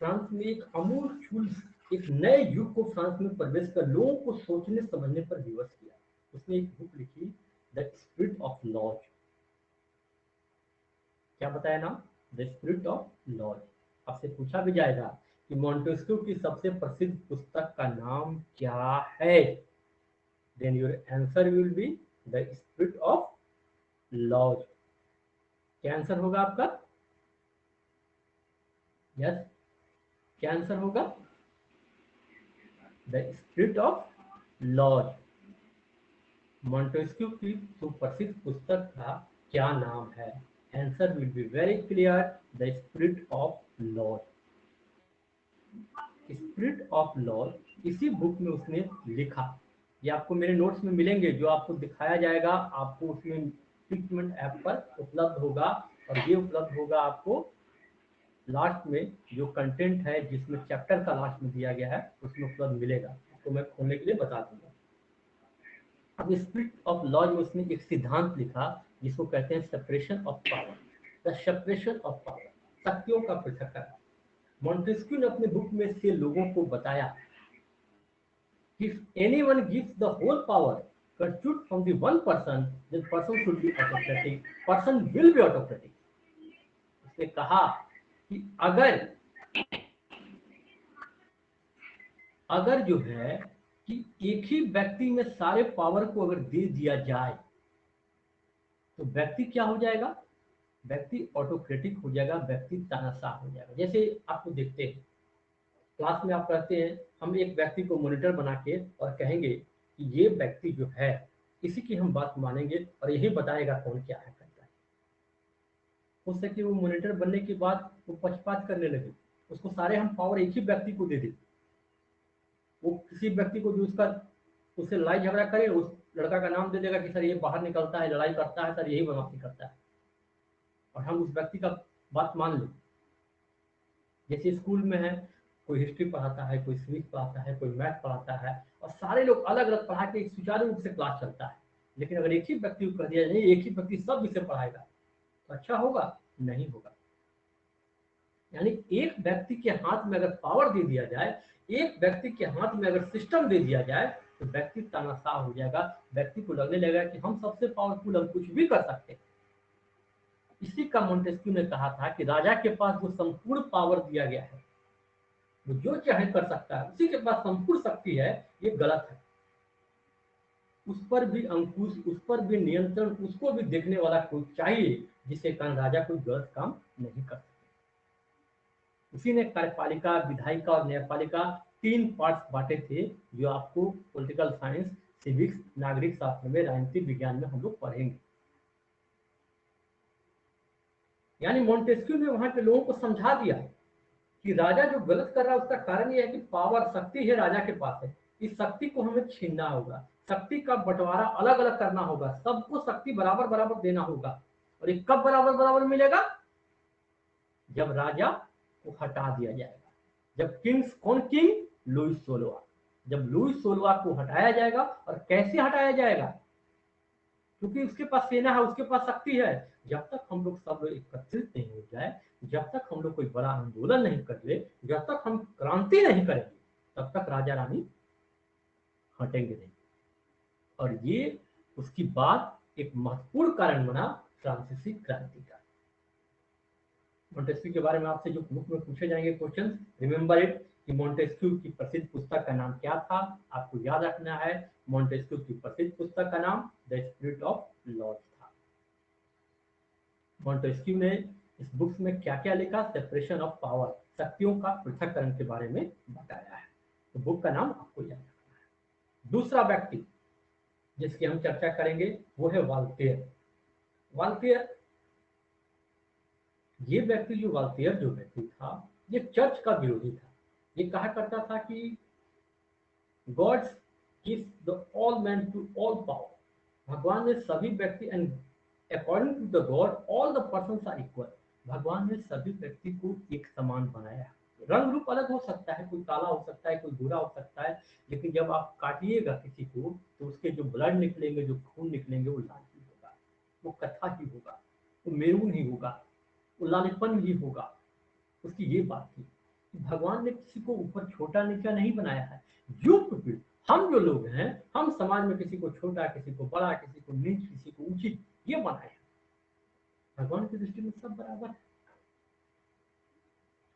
A: फ्रांस में एक अमूल एक नए युग को फ्रांस में प्रवेश कर लोगों को सोचने समझने पर विवश किया। उसने एक बुक लिखी, द स्पिरिट ऑफ लॉज। क्या बताया नाम? The spirit of laws. आपसे पूछा भी जाएगा कि मॉन्टेस्क्यू की सबसे प्रसिद्ध पुस्तक का नाम क्या है, then your answer will be the spirit of laws. क्या आंसर होगा आपका? यस, क्या आंसर होगा? The spirit of laws. Montesquieu की सुप्रसिद्ध पुस्तक का क्या नाम है? Answer will be very clear, the spirit of laws. Spirit of laws इसी बुक में उसने लिखा। ये आपको मेरे नोट्स में मिलेंगे, जो आपको दिखाया जाएगा, आपको उसमें ट्रीटमेंट ऐप पर उपलब्ध होगा, और ये उपलब्ध होगा आपको लास्ट में, जो कंटेंट है जिसमें चैप्टर का लास्ट में दिया गया है उसमें उपलब्ध मिलेगा। तो मैं खोलने के लिए बता दूंगा। अब स्पिरिट ऑफ लॉज में उसने एक सिद्धांत लिखा जिसको कहते हैं separation of power, the separation of power, शक्तियों का पृथक्करण। मॉन्टेस्क्यू ने अपने बुक में से लोगों को बताया if anyone gives the whole power constitute from the one person, then person should be autocratic, person will be autocratic। उसने कहा कि अगर जो है कि एक ही व्यक्ति में सारे पावर को अगर दे दिया जाए तो व्यक्ति क्या हो जाएगा? व्यक्ति ऑटोक्रेटिक हो जाएगा, व्यक्ति तानाशाह हो जाएगा। जैसे आपको देखते हैं क्लास में आप कहते हैं, हम एक व्यक्ति को मॉनिटर बना के और कहेंगे कि ये व्यक्ति जो है इसी की हम बात मानेंगे और यही बताएगा कौन क्या है करता है। हो सके वो मॉनिटर बनने के बाद वो पक्षपात करने लगे, उसको सारे हम पावर एक ही व्यक्ति को दे दें, वो किसी व्यक्ति को जो उससे लड़ाई झगड़ा करे उस लड़का का नाम दे देगा कि सर ये बाहर निकलता है, लड़ाई करता है, सर यही बदमाशी करता है, और हम उस व्यक्ति का बात मान लें। जैसे स्कूल में है, कोई हिस्ट्री पढ़ाता है, कोई सिविक्स पढ़ाता है, कोई मैथ पढ़ाता है, और सारे लोग अलग अलग पढ़ा के एक सुचारू रूप से क्लास चलता है। लेकिन अगर एक ही व्यक्ति को कह दिया जाए एक ही व्यक्ति सब विषय पढ़ाएगा तो अच्छा होगा? नहीं होगा। यानी एक व्यक्ति के हाथ में अगर पावर दे दिया जाए, एक व्यक्ति के हाथ में अगर सिस्टम दे दिया जाए तो व्यक्ति तानाशाह हो जाएगा, व्यक्ति को लगने लगेगा कि हम सबसे पावरफुल, हम कुछ भी कर सकते हैं। इसी का मॉन्टेस्क्यू ने कहा था कि राजा के पास जो संपूर्ण पावर दिया गया है, वो जो चाहे कर सकता है, उसी के पास संपूर्ण शक्ति है, ये गलत है। उस पर भी अंकुश, उस पर भी नियंत्रण, उसको भी देखने वाला कोई चाहिए जिसके कारण राजा कोई गलत काम नहीं कर सके। उसी ने कार्यपालिका, विधायिका और न्यायपालिका 3 पार्ट्स बांटे थे, जो आपको पॉलिटिकल साइंस, सिविक्स, नागरिक शास्त्र में, राजनीतिक विज्ञान में हम लोग पढ़ेंगे। यानी मॉन्टेस्क्यू ने वहां के लोगों को समझा दिया कि राजा जो गलत कर रहा है उसका कारण यह है कि पावर, शक्ति है राजा के पास है, इस शक्ति को हमें छीनना होगा, शक्ति का बंटवारा अलग अलग करना होगा, सबको शक्ति बराबर बराबर देना होगा। और ये कब बराबर बराबर मिलेगा? जब राजा को हटा दिया जाएगा। जब कौन किंग? लुईस 16। जब लुईस 16 को हटाया जाएगा, और कैसे हटाया जाएगा? क्योंकि उसके पास सेना है, उसके पास शक्ति है, जब तक हम लोग सब लोग एकत्रित नहीं हो जाए, जब तक हम लोग कोई बड़ा आंदोलन नहीं कर ले, जब तक हम क्रांति नहीं करेंगे, तब तक राजा रानी हटेंगे नहीं। और ये उसकी बात एक महत्वपूर्ण कारण बना फ्रांसीसी क्रांति का। मोंटेस्क्यू के बारे में आपसे जो बुक में पूछे जाएंगे क्वेश्चन, रिमेंबर इट कि मोंटेस्क्यू की प्रसिद्ध पुस्तक का नाम क्या था, आपको याद रखना है। मोंटेस्क्यू की प्रसिद्ध पुस्तक का नाम द स्पिरिट ऑफ लॉज था। मोंटेस्क्यू ने इस बुक्स में क्या क्या लिखा, सेपरेशन ऑफ पावर, शक्तियों का पृथक्करण के बारे में बताया है। तो बुक का नाम आपको याद रखना है। दूसरा व्यक्ति जिसकी हम चर्चा करेंगे वो है वाल्टेयर। वाल्टेयर, ये व्यक्ति जो वाल्टेयर जो व्यक्ति था, ये चर्च का विरोधी था। ये कहा करता था कि gods gives the all man to all power. भगवान ने सभी व्यक्ति and according to the god all the persons are equal. भगवान ने सभी व्यक्ति को एक समान बनाया। रंग रूप अलग हो सकता है, कोई काला हो सकता है, कोई भूरा हो सकता है, लेकिन जब आप काटिएगा किसी को तो उसके जो ब्लड निकलेंगे, जो खून निकलेंगे, वो लाल ही होगा, वो कत्था ही होगा, वो मेरून ही होगा, वो लालीपन ही होगा। उसकी ये बात थी कि भगवान ने किसी को ऊपर छोटा नीचा नहीं बनाया है। यू पीपल, हम जो लोग हैं, हम समाज में किसी को छोटा, किसी को बड़ा, किसी को नीच, किसी को ऊंची, ये बनाए हैं। भगवान की दृष्टि में सब बराबर है।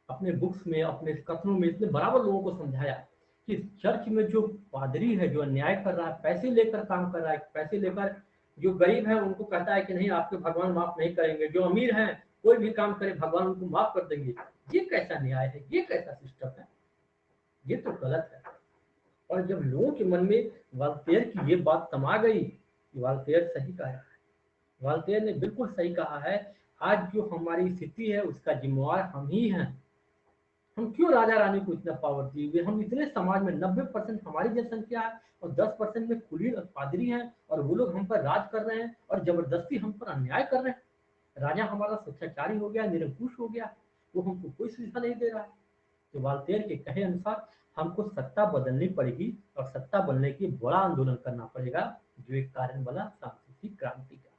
A: अपने बुक्स में, अपने कथनों में इसने बराबर लोगों को समझाया कि चर्च में जो पादरी है, जो अन्याय कर रहा है, पैसे लेकर काम कर रहा है, पैसे लेकर जो गरीब है उनको कहता है कि नहीं आपके भगवान माफ नहीं करेंगे, जो अमीर हैं कोई भी काम करे भगवान उनको माफ कर देंगे, ये कैसा न्याय है, ये कैसा सिस्टम है, ये तो गलत है। और जब लोगों के मन में वाल्टेयर की ये बात समा गई कि वाल्टेयर सही कह रहा है, वाल्टेयर ने बिल्कुल सही कहा है, आज जो हमारी स्थिति है उसका जिम्मेवार हम ही हैं। हम क्यों राजा रानी को इतना पावर दिए हुए, हम इतने समाज में 90% हमारी जनसंख्या है और 10% में कुलीन और पादरी हैं, और वो लोग हम पर राज कर रहे हैं और जबरदस्ती हम पर अन्याय कर रहे हैं। राजा हमारा स्वेच्छाचारी हो गया, निरंकुश हो गया, वो हमको कोई सुविधा नहीं दे रहा है। तो वाल्टेयर के कहे अनुसार हमको सत्ता बदलनी पड़ेगी और सत्ता बनने के लिए बड़ा आंदोलन करना पड़ेगा, जो एक कारण बना फ्रांसीसी क्रांति का।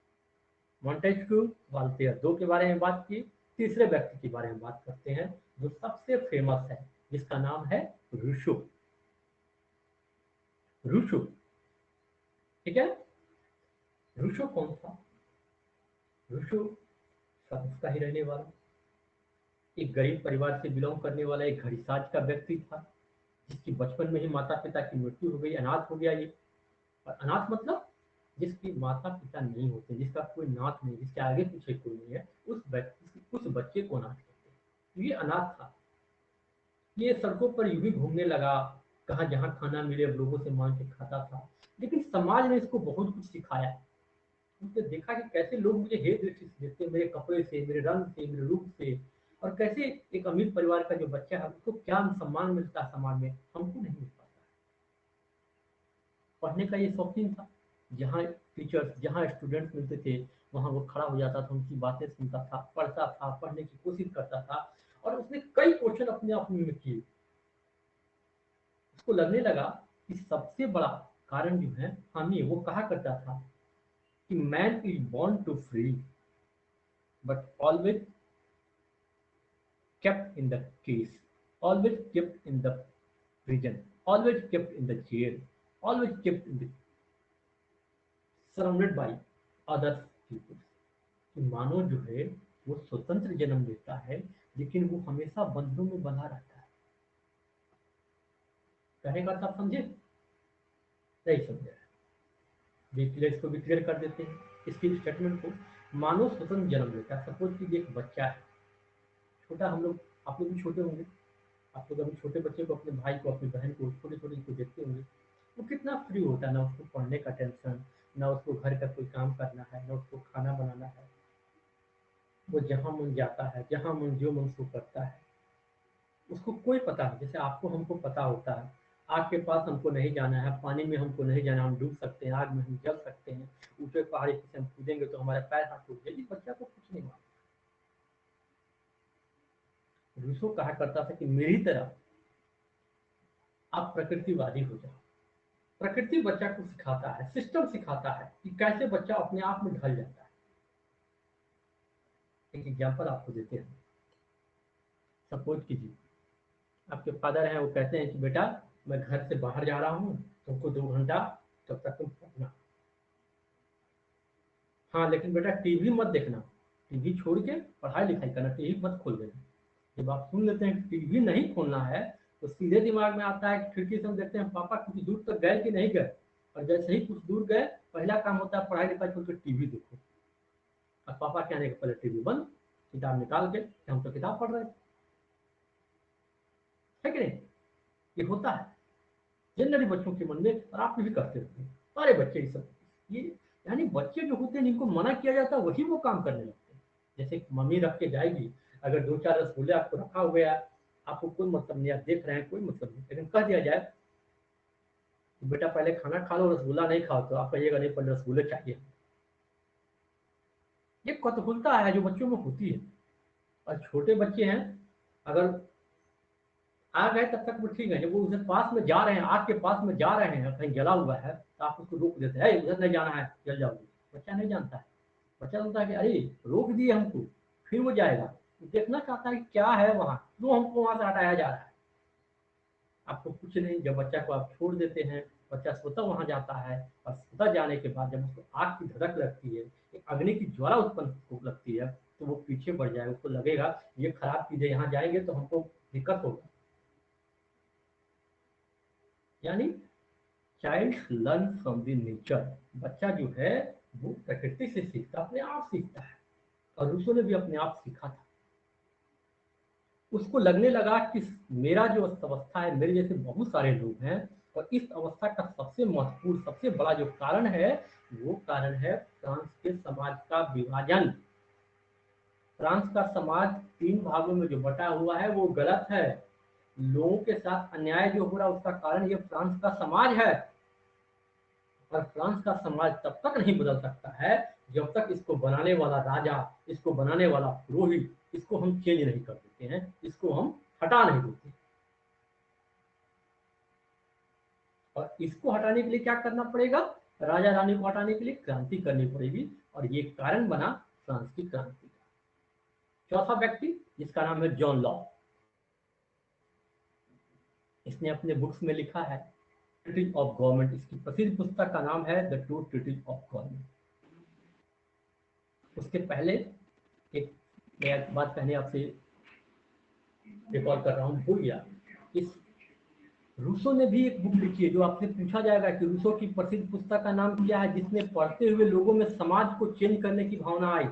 A: मॉन्टेस्क्यू, वाल्टेयर दो के बारे में बात की। तीसरे व्यक्ति के बारे में बात करते हैं जो सबसे फेमस है, जिसका नाम है रूसो। रूसो, ठीक है। रूसो कौन था? रूसो फ्रांस का ही रहने वाला, एक गरीब परिवार से बिलोंग करने वाला एक घड़ीसाज का व्यक्ति था, जिसकी बचपन में ही माता पिता की मृत्यु हो गई, अनाथ हो गया ये। और अनाथ मतलब जिसके माता पिता नहीं होते, जिसका कोई नाथ नहीं, जिसके आगे पीछे कोई नहीं है, उस व्यक्ति, उस बच्चे को अनाथ कहते हैं। तो ये अनाथ था। ये सड़कों पर यूं ही घूमने लगा, कहाँ जहाँ खाना मिले लोगों से मांग के खाता था। लेकिन समाज ने इसको बहुत कुछ सिखाया। उसने देखा कि कैसे लोग मुझे हे दृष्टि से देखते हैं, मेरे कपड़े से, मेरे रंग से, मेरे रूप से, और कैसे एक अमीर परिवार का जो बच्चा है उसको क्या सम्मान मिलता है समाज में, हमको नहीं मिल पाता। पढ़ने का ये शौकीन था, जहाँ टीचर्स, जहाँ स्टूडेंट्स मिलते थे वहाँ वो खड़ा हो जाता था, उनकी बातें सुनता था, पढ़ता था, पढ़ने की कोशिश करता था, और उसने कई क्वेश्चन अपने आप में किए। उसको लगने लगा कि सबसे बड़ा कारण जो है हम ही, वो कहा करता था कि man is born to free but always kept in the case, always kept in the prison, always kept in the jail, always kept in the surrounded by other people। कि मानव जो है वो स्वतंत्र जन्म लेता है, लेकिन वो हमेशा बंधनों में बंधा रहता है। कहने का आप समझे? नहीं समझे? इसको भी क्लियर कर देते हैं इसकी स्टेटमेंट को। मानव स्वतंत्र जन्म लेता है। सपोज कि एक बच्चा है छोटा, हम लोग, आप लोग भी छोटे होंगे, आप लोग अभी छोटे बच्चे को, अपने भाई को, अपनी बहन को, छोटे छोटे को देखते होंगे, वो कितना फ्री होता है, ना उसको पढ़ने का टेंशन, ना उसको घर का कोई काम करना है, ना उसको खाना बनाना है। वो जहाँ मन जाता है, जहाँ मन जो मन उसको करता है, उसको कोई पता नहीं। जैसे आपको हमको पता होता है आग के पास हमको नहीं जाना है, पानी में हमको नहीं जाना, हम डूब सकते हैं, आग में हम जल सकते हैं, ऊंचे पहाड़ी से हम कूदेंगे तो हमारे पैर हाथ टूट जाएगी। बच्चा को कुछ नहीं मालूम। रूसो कहा करता था कि मेरी तरह आप प्रकृतिवादी हो जाओ। प्रकृति बच्चा को सिखाता है, सिस्टम सिखाता है कि कैसे बच्चा अपने आप में ढल जाता है। एक एग्जाम्पल आपको देते हैं। सपोज कीजिए आपके फादर हैं, वो कहते हैं कि बेटा मैं घर से बाहर जा रहा हूँ, तुमको 2 घंटा तब तक तुम पढ़ना। हाँ लेकिन बेटा टीवी मत देखना, टीवी छोड़ के पढ़ाई लिखाई करना, टीवी मत खोल देना। जब आप सुन लेते हैं कि टीवी नहीं खोलना है, तो सीधे दिमाग में आता है कि खिड़की से हम देखते हैं पापा कुछ दूर तक गए कि नहीं गए, और जैसे ही कुछ दूर गए पहला काम होता है पढ़ाई लिखाई छोड़ के टीवी देखो। अब पापा के आने के पहले टीवी बंद, किताब निकाल के कि हम तो किताब पढ़ रहे है कि नहीं। ये होता है जनरली बच्चों के मन में, और आप भी करते रहते हैं सारे बच्चे ये सब। ये यानी बच्चे जो होते हैं जिनको मना किया जाता है वही वो काम करने लगते हैं। जैसे मम्मी रख के जाएगी, अगर 2-4 रसगुल्ले आपको रखा हुआ है, आपको कोई मतलब नहीं, आप देख रहे हैं कोई मतलब नहीं, लेकिन कह दिया जाए बेटा पहले खाना खा लो, रसगुल्ला नहीं खाओ, तो आप कहिएगा नहीं पहले रसगुल्ले चाहिए। ये कठपुतलिया है जो बच्चों में होती है। और छोटे बच्चे हैं, अगर आ गए तब तक वो ठीक है, जब वो उधर पास में जा रहे हैं, आग के पास में जा रहे हैं, कहीं जला हुआ है, तो आप उसको रोक देते हैं, उधर नहीं जाना है जल जाओगे। बच्चा नहीं जानता है, बच्चा जानता है कि अरे रोक दिए हमको, फिर वो जाएगा, देखना चाहता है कि क्या है वहाँ, क्यों हमको वहाँ से हटाया जा रहा है। आपको कुछ नहीं, जब बच्चा को आप छोड़ देते हैं, बच्चा स्वतः वहां जाता है, और स्वतः जाने के बाद जब उसको आग की धड़क लगती है, एक अग्नि की ज्वाला उत्पन्न लगती है, तो वो पीछे बढ़ जाएगा, उसको लगेगा ये खराब चीजें यहाँ जाएंगे तो हमको दिक्कत होगा। यानी child learn from the nature. बच्चा जो है वो प्रकृति से सीखता, अपने आप सीखता है, और रूसो ने भी अपने आप सीखा था। उसको लगने लगा कि मेरा जो अवस्था है, मेरे जैसे बहुत सारे लोग हैं, और इस अवस्था का सबसे महत्वपूर्ण सबसे बड़ा जो कारण है, वो कारण है फ्रांस के समाज का विभाजन। फ्रांस का समाज 3 भागों में जो बटा हुआ है वो गलत है। लोगों के साथ अन्याय जो हो रहा है उसका कारण ये फ्रांस का समाज है। और फ्रांस का समाज तब तक नहीं बदल सकता है जब तक इसको बनाने वाला राजा, इसको बनाने वाला पुरोहित, इसको हम चेंज नहीं कर देते हैं, इसको हम हटा नहीं देते। और इसको हटाने के लिए क्या करना पड़ेगा, राजा रानी को हटाने के लिए क्रांति करनी पड़ेगी, और ये कारण बना फ्रांस की क्रांति का। चौथा व्यक्ति जिसका नाम है जॉन लॉक। इसने अपने बुक्स में लिखा है ट्रीटीज ऑफ गवर्नमेंट। इसकी प्रसिद्ध पुस्तक का नाम है the two treatises of government. उसके पहले एक मैं बात कहने आपसे रिकॉल कर रहा हूँ, भूल गया। इस रूसो ने भी एक बुक लिखी है, जो आपसे पूछा जाएगा कि रूसो की प्रसिद्ध पुस्तक का नाम क्या है जिसने पढ़ते हुए लोगों में समाज को चेंज करने की भावना आई,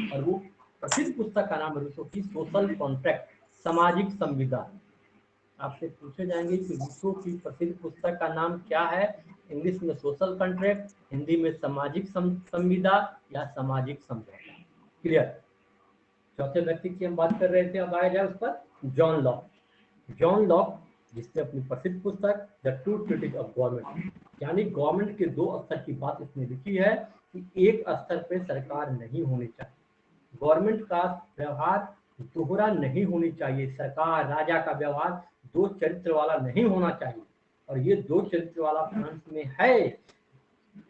A: और वो प्रसिद्ध पुस्तक का नाम है रूसो की सोशल कॉन्ट्रैक्ट, सामाजिक संविदा। आपसे पूछे जाएंगे कि रूसो की प्रसिद्ध पुस्तक का नाम क्या है, इंग्लिश में सोशल कॉन्ट्रैक्ट, हिंदी में सामाजिक संविदा या सामाजिक समझौता। क्लियर। चौथे व्यक्ति की हम बात कर रहे थे, अब आया जाए उस पर, जॉन लॉक। जॉन लॉक जिसने अपनी प्रसिद्ध पुस्तक the two treatises of government, यानी गवर्नमेंट के 2 स्तर की बात इसमें लिखी है कि एक स्तर पे सरकार नहीं होनी चाहिए, गवर्नमेंट का व्यवहार दोहरा नहीं होनी चाहिए, सरकार राजा का व्यवहार 2 चरित्र वाला नहीं होना चाहिए। और ये 2 चरित्र वाला फ्रांस में है।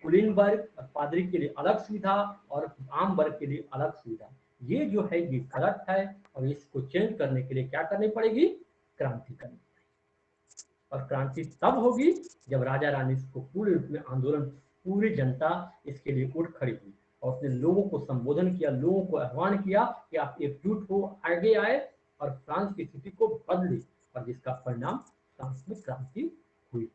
A: कुलीन वर्ग और पादरी के लिए अलग सुविधा, और आम वर्ग के लिए अलग सुविधा। ये जो है ये गलत है, और इसको चेंज करने के लिए क्या करनी पड़ेगी, क्रांति करनी पड़ेगी। और क्रांति तब होगी जब राजा रानी को पूरे रूप में आंदोलन, पूरी जनता इसके लिए उठ खड़ी हुई, और उसने लोगों को संबोधन किया, लोगों को आह्वान किया कि आप एकजुट हो, आगे आए और फ्रांस की स्थिति को बदले, और जिसका परिणाम फ्रांस में क्रांति हुई।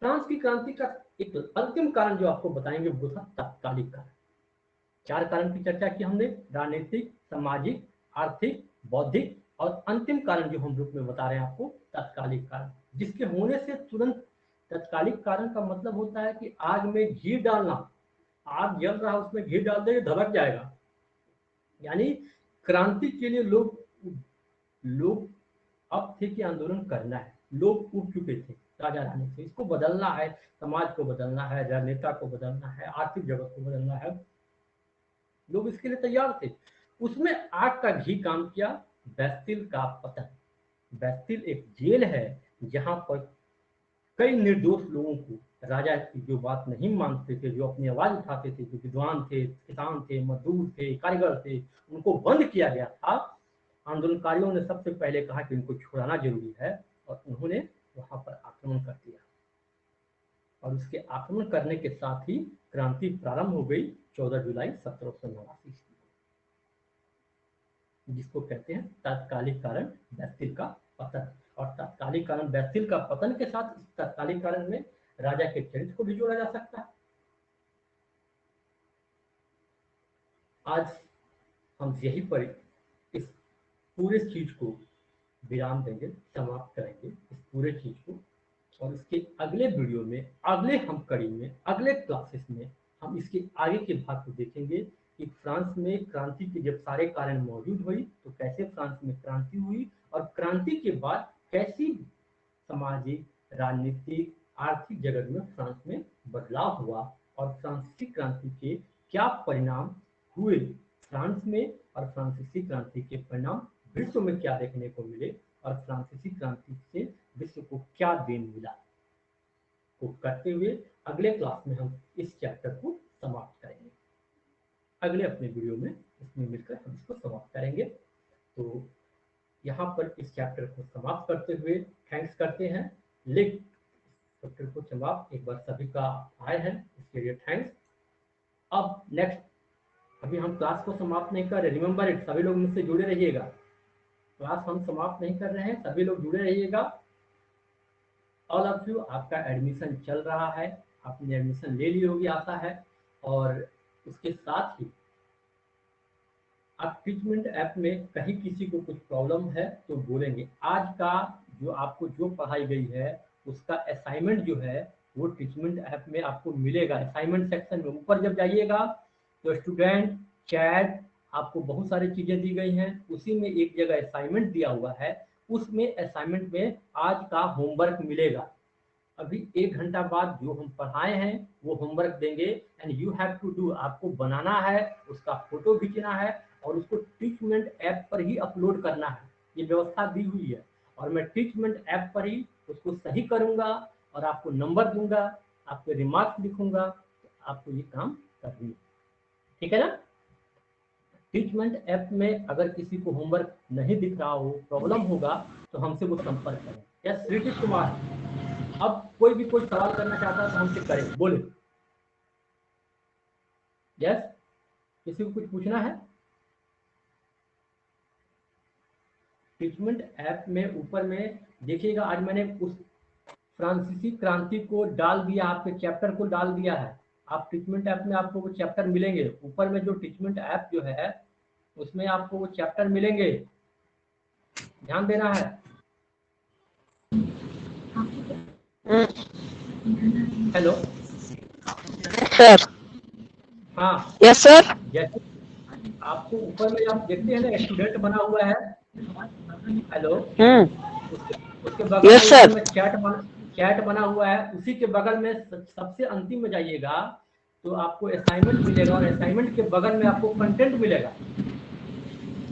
A: फ्रांस की क्रांति का एक अंतिम कारण जो आपको बताएंगे वो था तात्कालिक कारण। 4 कारण की चर्चा की हमने, राजनीतिक, सामाजिक, आर्थिक, बौद्धिक, और अंतिम कारण जो हम रूप में बता रहे हैं आपको, तात्कालिक कारण, जिसके होने से तुरंत। तात्कालिक कारण का मतलब होता है कि आग में घी डालना, आग जल रहा है उसमें घी डाल देंगे धड़क जाएगा। यानी क्रांति के लिए लोग अब थे कि आंदोलन करना है, लोग उठ चुके थे राजा रानी से, इसको बदलना है, समाज को बदलना है, राजनेता को बदलना है, आर्थिक जगत को बदलना है, लोग इसके लिए तैयार थे। उसमें आग का घी काम किया, बैस्टिल का पतन। बैस्टिल एक जेल है जहां पर कई निर्दोष लोगों को राजा की जो बात नहीं मानते थे, जो अपनी आवाज उठाते थे, जो विद्वान थे, किसान थे, मजदूर थे, कारीगर थे, उनको बंद किया गया था। आंदोलनकारियों ने सबसे पहले कहा कि इनको छुड़ाना जरूरी है, और उन्होंने वहां पर आक्रमण कर दिया, और उसके आक्रमण करने के साथ ही क्रांति प्रारंभ हो गई 14 जुलाई 1789 ईस्वी को, जिसको कहते हैं तात्कालिक कारण बैस्टिल का पतन। और तात्कालिक कारण बैस्टिल का पतन के साथ इस तात्कालिक कारण में राजा के चरित्र को भी जोड़ा जा सकता है। आज हम यहीं पर इस पूरे चीज को विराम देंगे, समाप्त करेंगे इस पूरे चीज को, और इसके अगले वीडियो में, अगले हम कड़ी में, अगले क्लासेस में हम इसके आगे के भाग को देखेंगे कि फ्रांस में क्रांति के जब सारे कारण मौजूद हुई तो कैसे फ्रांस में क्रांति हुई, और क्रांति के बाद कैसी सामाजिक, राजनीतिक, आर्थिक जगत में फ्रांस में बदलाव हुआ, और फ्रांसीसी क्रांति के क्या परिणाम हुए फ्रांस में, और फ्रांसीसी क्रांति के परिणाम विश्व में क्या देखने को मिले, और फ्रांसीसी क्रांति से विश्व को क्या देन मिला, को करते हुए अगले क्लास में हम इस चैप्टर को समाप्त करेंगे। अगले अपने वीडियो में इसमें मिलकर हम इसको समाप्त करेंगे। तो यहाँ पर इस चैप्टर को समाप्त करते हुए थैंक्स करते हैं। लिख चैप्टर को समाप्त एक बार सभी का आए हैं, इसके लिए थैंक्स। अब नेक्स्ट, अभी हम क्लास को समाप्त नहीं कर रहे, रिमेंबर इट, सभी लोग मुझसे जुड़े रहिएगा। क्लास हम समाप्त नहीं कर रहे हैं, सभी लोग जुड़े रहिएगा। ऑल ऑफ यू, आपका एडमिशन चल रहा है, आपने एडमिशन ले ली होगी आशा है, और उसके साथ ही आप टीचमेंट ऐप में कहीं किसी को कुछ प्रॉब्लम है तो बोलेंगे। आज का जो आपको जो पढ़ाई गई है उसका असाइनमेंट जो है वो टीचमेंट ऐप में आपको मिलेगा। असाइनमेंट सेक्शन में ऊपर जब जाइएगा तो स्टूडेंट चैट आपको बहुत सारी चीजें दी गई हैं, उसी में एक जगह असाइनमेंट दिया हुआ है, उसमें असाइनमेंट में आज का होमवर्क मिलेगा। अभी 1 घंटा बाद जो हम पढ़ाए हैं वो होमवर्क देंगे, and you have to do, आपको बनाना है, उसका फोटो खींचना है और उसको टीचमेंट ऐप पर ही अपलोड करना है। ये व्यवस्था दी हुई है, और मैं टीचमेंट ऐप पर ही उसको सही करूंगा और आपको नंबर दूंगा, आपके रिमार्क्स लिखूंगा, तो आपको ये काम करनी है, ठीक है ना। टीचमेंट ऐप में अगर किसी को होमवर्क नहीं दिख रहा हो, प्रॉब्लम होगा, तो हमसे वो संपर्क करें। यस श्रीकृष्ण कुमार, अब कोई भी कोई सवाल करना चाहता है तो हमसे करें, बोले। यस, किसी को कुछ पूछना है? टीचमेंट ऐप में ऊपर में देखिएगा, आज मैंने उस फ्रांसीसी क्रांति को डाल दिया, आपके चैप्टर को डाल दिया है। आप टीचमेंट ऐप में आपको वो चैप्टर मिलेंगे, ऊपर में जो टीचमेंट ऐप जो है उसमें आपको वो चैप्टर मिलेंगे, ध्यान देना है। Hello
B: sir.
A: हाँ
B: यस सर।
A: जैसे आपको ऊपर में आप देखते हैं ना स्टूडेंट बना हुआ है, हेलो, उसके बगल
B: यस
A: में
B: सर।
A: ऊपर में चैट बना हुआ है, उसी के बगल में सबसे अंतिम में जाइएगा तो आपको असाइनमेंट मिलेगा, और असाइनमेंट के बगल में आपको कंटेंट मिलेगा,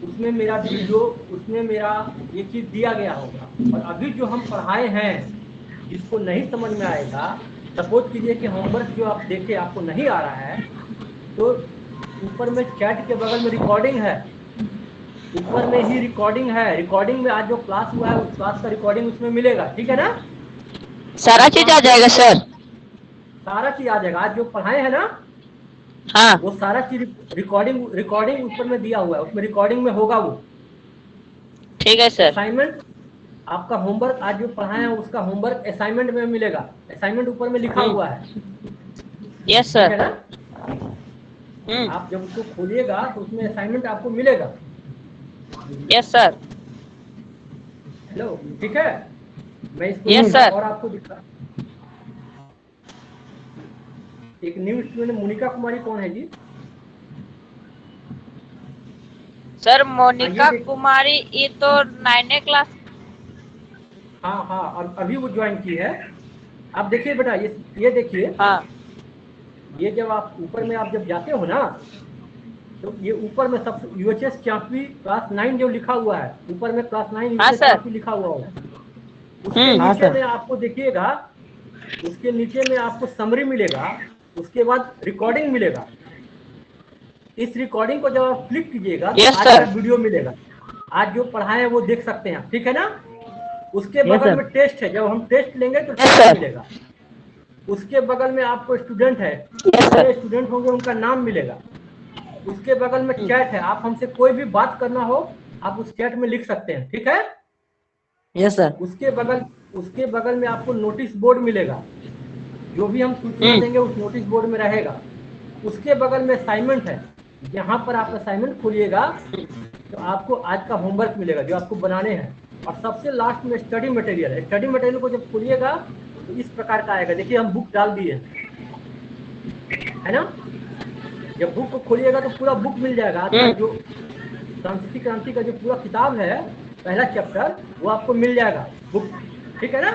A: उसमें मेरा वीडियो, उसमें मेरा ये चीज दिया गया होगा। और अभी जो हम पढ़ाए हैं, जिसको नहीं समझ में आएगा, सपोज कीजिए कि होमवर्क जो आप देखे आपको नहीं आ रहा है, तो ऊपर में चैट के बगल में रिकॉर्डिंग है, ऊपर में ही रिकॉर्डिंग है, रिकॉर्डिंग में आज जो क्लास हुआ है उस क्लास का रिकॉर्डिंग उसमें मिलेगा, ठीक है ना।
B: सारा चीज आ जाएगा सर।
A: सारा चीज आ जाएगा, आज जो पढ़ाए हैं ना,
B: हाँ
A: वो सारा चीज रिकॉर्डिंग ऊपर में दिया हुआ है, उसमें रिकॉर्डिंग में होगा वो।
B: ठीक है सर।
A: असाइनमेंट आपका होमवर्क आज जो पढ़ाए हैं उसका होमवर्क असाइनमेंट में मिलेगा, असाइनमेंट ऊपर में लिखा हुआ है।
B: यस
A: ठीक
B: सर।
A: है ना, आप जब उसको खोलिएगा तो उसमें असाइनमेंट आपको मिलेगा।
B: Yes sir.
A: हेलो, ठीक है, मैं इसको
B: Yes, sir.
A: और आपको दिखा। एक न्यू स्टूडेंट मोनिका कुमारी कौन है जी?
B: सर मोनिका
A: ये
B: कुमारी, ये तो 9th क्लास।
A: हाँ हाँ, और अभी वो ज्वाइन की है। आप देखिए बेटा, ये देखिए,
B: हाँ
A: ये जब आप ऊपर में आप जब जाते हो ना, तो ये ऊपर में सब यूएचएस चापी क्लास 9 जो लिखा हुआ है, ऊपर में क्लास 9
B: हाँ
A: यूएचएस
B: सर।
A: चापी लिखा हुआ है, उसके नीचे में आपको देखिएगा उसके नीचे में आपको समरी मिलेगा, उसके बाद रिकॉर्डिंग मिलेगा। इस रिकॉर्डिंग को जब आप क्लिक कीजिएगा तो
B: यस
A: आज का
B: सर।
A: वीडियो मिलेगा, आज जो पढ़ाए हैं वो देख सकते हैं, ठीक है ना। उसके
C: यस
A: बगल
C: सर।
A: में टेस्ट है, जब हम टेस्ट लेंगे तो
B: यस
A: टेस्ट
B: सर।
A: मिलेगा। उसके बगल में आपको स्टूडेंट है,
B: यस सर।
A: जितने स्टूडेंट होंगे उनका नाम मिलेगा। उसके बगल में चैट है, आप हमसे कोई भी बात करना हो आप उस चैट में लिख सकते हैं, ठीक है।
C: Yes sir.
A: उसके बगल में आपको नोटिस बोर्ड मिलेगा, जो भी हम सूचना देंगे उस नोटिस बोर्ड में रहेगा। उसके बगल में असाइनमेंट है, यहाँ पर आप असाइनमेंट खोलिएगा तो आपको आज का होमवर्क मिलेगा जो आपको बनाने हैं। और सबसे लास्ट में स्टडी मटेरियल है। स्टडी मटेरियल को जब खोलिएगा तो इस प्रकार का आएगा, देखिए हम बुक डाल दिए हैं, है ना। जब बुक को खोलिएगा तो पूरा बुक मिल जाएगा, आज का जो सांस्कृतिक क्रांति का जो पूरा किताब है, पहला चैप्टर, वो आपको मिल जाएगा बुक, ठीक है ना।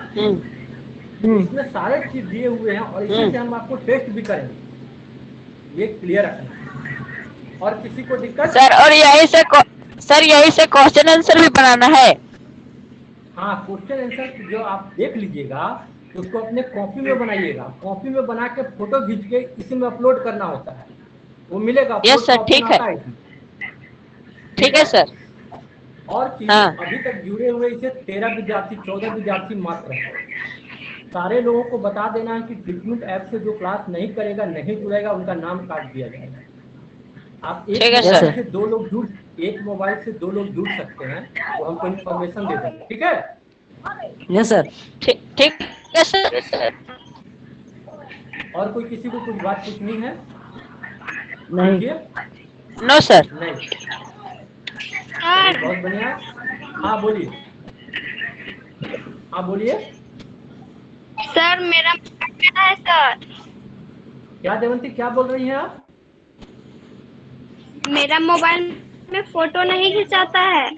A: इसमें सारे चीज दिए हुए हैं और इसी से हम आपको टेस्ट भी करेंगे, ये क्लियर रखना। और किसी को दिक्कत?
B: सर और यही से क्वेश्चन आंसर भी बनाना है।
A: हाँ, क्वेश्चन आंसर जो आप देख लीजिएगा उसको अपने कॉपी में बनाइएगा, कॉपी में बना के फोटो खींच के इसी में अपलोड करना होता है, वो मिलेगा,
B: यस
A: अपलोड का
B: सर,
A: ऑप्शन
B: ठीक है।
A: आता है इसमें,
B: ठीक है सर।
A: और चीज
B: हाँ।
A: अभी तक जुड़े हुए इसे 13 विद्यार्थी 14 विद्यार्थी मात्र है। सारे लोगों को बता देना है कि ट्रीटमेंट ऐप से जो क्लास नहीं करेगा, नहीं जुड़ेगा, उनका नाम काट दिया जाएगा। आप
B: ठीक है सर।
A: एक मोबाइल से दो लोग जुड़ सकते हैं, तो हमको इन्फॉर्मेशन दे देंगे, ठीक है।
C: Yes sir.
B: ठीक है सर।
A: और कोई किसी को कुछ बात पूछनी है?
C: नहीं।
A: पूछिए।
B: No sir.
A: नहीं, चलिए बहुत बढ़िया। हाँ बोलिए, हाँ बोलिए।
D: सर मेरा कहना है सर,
A: क्या देवंती, क्या बोल रही हैं आप?
D: मेरा मोबाइल में फोटो नहीं खिंचाता है।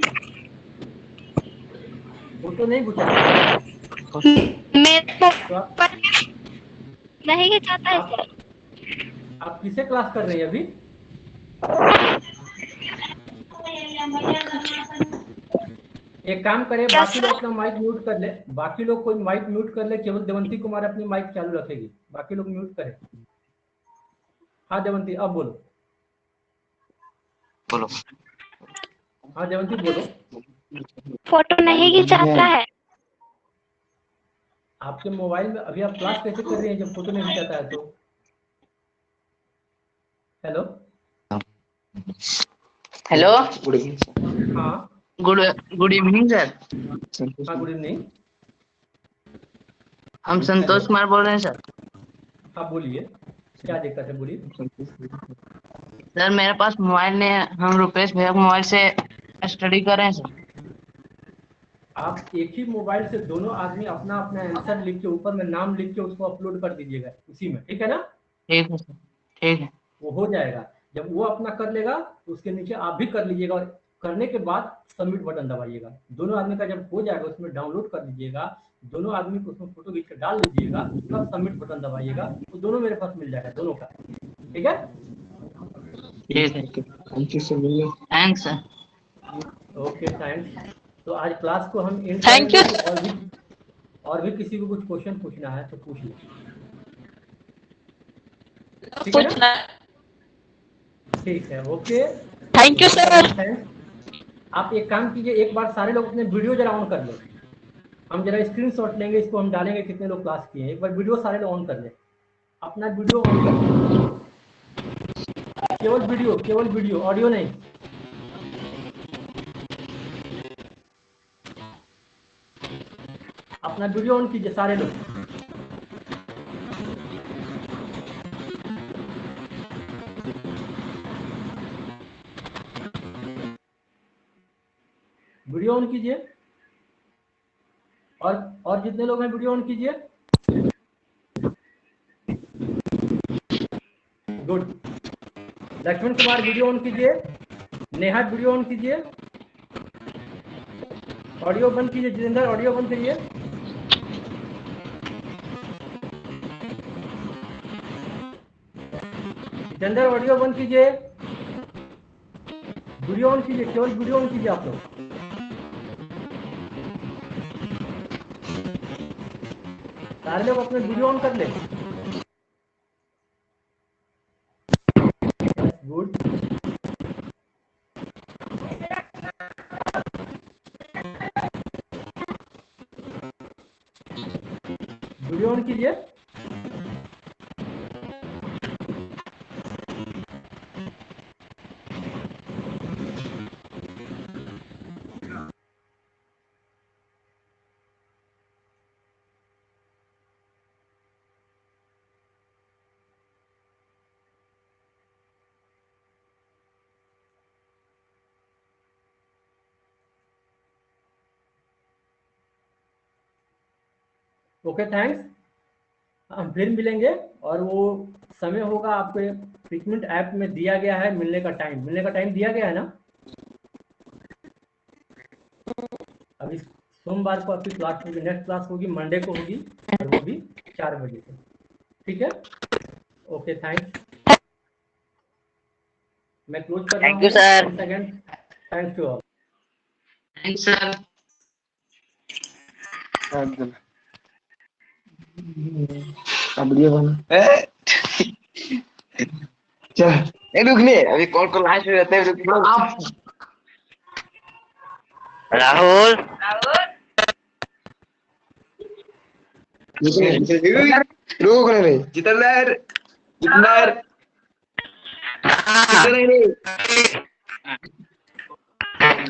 A: फोटो नहीं घुचाता है?
D: मेरा
A: तो आप
D: मोबाइल नहीं खिंचाता है
A: आप
D: सर।
A: आप किसे क्लास कर रही हैं अभी? एक काम करें,
D: क्या
A: बाकी लोग
D: सर?
A: अपना माइक म्यूट कर ले, बाकी लोग कोई माइक म्यूट कर ले, केवल देवंती कुमार अपनी माइक चालू रखेगी, बाकी लोग म्यूट करें। हाँ देवंती, अब बोलो।
E: बोलो।
A: हाँ देवंती बोलो।
D: फोटो नहीं खिंचाता है।
A: आपके मोबाइल में अभी आप क्लास कैसे कर रही हैं जब फोटो नहीं खिंचाता है तो? हेलो।
E: हेलो,
A: हाँ
E: गुड इवनिंग सर।
A: हाँ, गुड इवनिंग।
E: हम संतोष कुमार बोल रहे हैं सर।
A: हाँ बोलिए, क्या दिक्कत है, बोलिए।
E: सर मेरे पास मोबाइल नहीं है, हम रुपेश भैया के मोबाइल से स्टडी कर रहे हैं सर।
A: आप एक ही मोबाइल से दोनों आदमी अपना अपना आंसर लिख के ऊपर में नाम लिख के उसको अपलोड कर दीजिएगा उसी में, ठीक है ना।
E: ठीक है सर, ठीक है।
A: वो हो जाएगा। जब वो अपना कर लेगा तो उसके नीचे आप भी कर लीजिएगा, और करने के बाद सबमिट बटन दबाइएगा। दोनों आदमी का जब हो जाएगा उसमें डाउनलोड कर दीजिएगा, दोनों आदमी को उसमें फोटो खींच कर डाल दीजिएगा, तब सबमिट बटन दबाइएगा, तो दोनों मेरे पास मिल जाएगा, दोनों का, ठीक है।
E: ठीक है, थैंक्स सर।
A: Okay, thanks. तो आज क्लास को हम एंड
B: थैंक
A: करेंगे,
B: यू।
A: तो और भी किसी को कुछ क्वेश्चन पूछना है तो पूछ लीजिए, ठीक है ना।
B: पूछना।
A: ठीक है, okay.
B: Thank you sir.
A: Thanks. आप एक काम कीजिए, एक बार सारे लोग अपने वीडियो जरा ऑन कर लें, हम जरा स्क्रीनशॉट लेंगे, इसको हम डालेंगे कितने लोग क्लास किए हैं। एक बार वीडियो सारे लोग ऑन कर लें, अपना वीडियो ऑन कर लें, केवल वीडियो, ऑडियो नहीं। अपना वीडियो ऑन कीजिए सारे लोग। वीडियो ऑन कीजिए, और जितने लोग हैं वीडियो ऑन कीजिए। Good. Laxman Kumar video on कीजिए, नेहा वीडियो ऑन कीजिए, ऑडियो बंद कीजिए, जितेंद्र ऑडियो बंद करिए। जितेंद्र ऑडियो बंद कीजिए, वीडियो ऑन कीजिए, केवल वीडियो ऑन कीजिए आप लोग। सारे लोग अपने वीडियो ऑन कर ले। गुड। वीडियो ऑन कीजिए। Okay thanks. हम फिर मिलेंगे और वो समय होगा आपके फ्रीक्वेंट ऐप में दिया गया है, मिलने का टाइम दिया गया है ना। अभी सोमवार को आपकी क्लास होगी, नेक्स्ट क्लास होगी मंडे को होगी और वो भी 4 बजे से। ठीक है, ओके थैंक्स। मैं क्लोज कर रहा
B: Thank you,
A: हूँ।
B: sir.
A: once again thanks to all.
E: Thanks sir.
F: अब ये बना चल
E: नहीं रुकने, अभी कॉल को लास्ट में रहते हैं, रुक आप।
B: Rahul.
F: रोक नहीं रही
E: जितेंद्र, जितेंद्र,
B: हाँ,
E: नहीं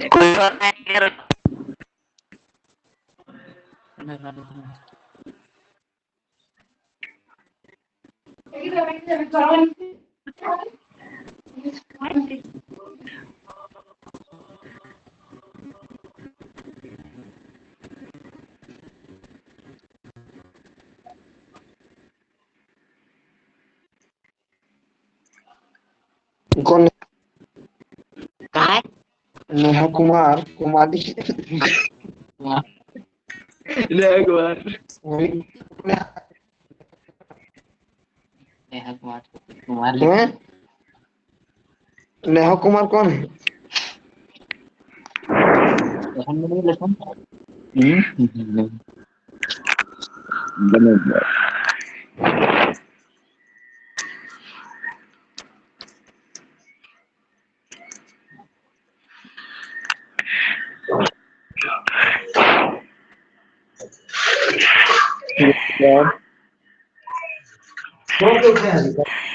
B: कोई और नहीं कर।
F: कौन
B: कहाँ है?
F: नेहा कुमार कुमारी
E: नेहा कुमार,
F: वही
E: नेहा कुमार, कुमार
F: हैं? नेहा कुमार कौन है? यार कौन लोग हैं?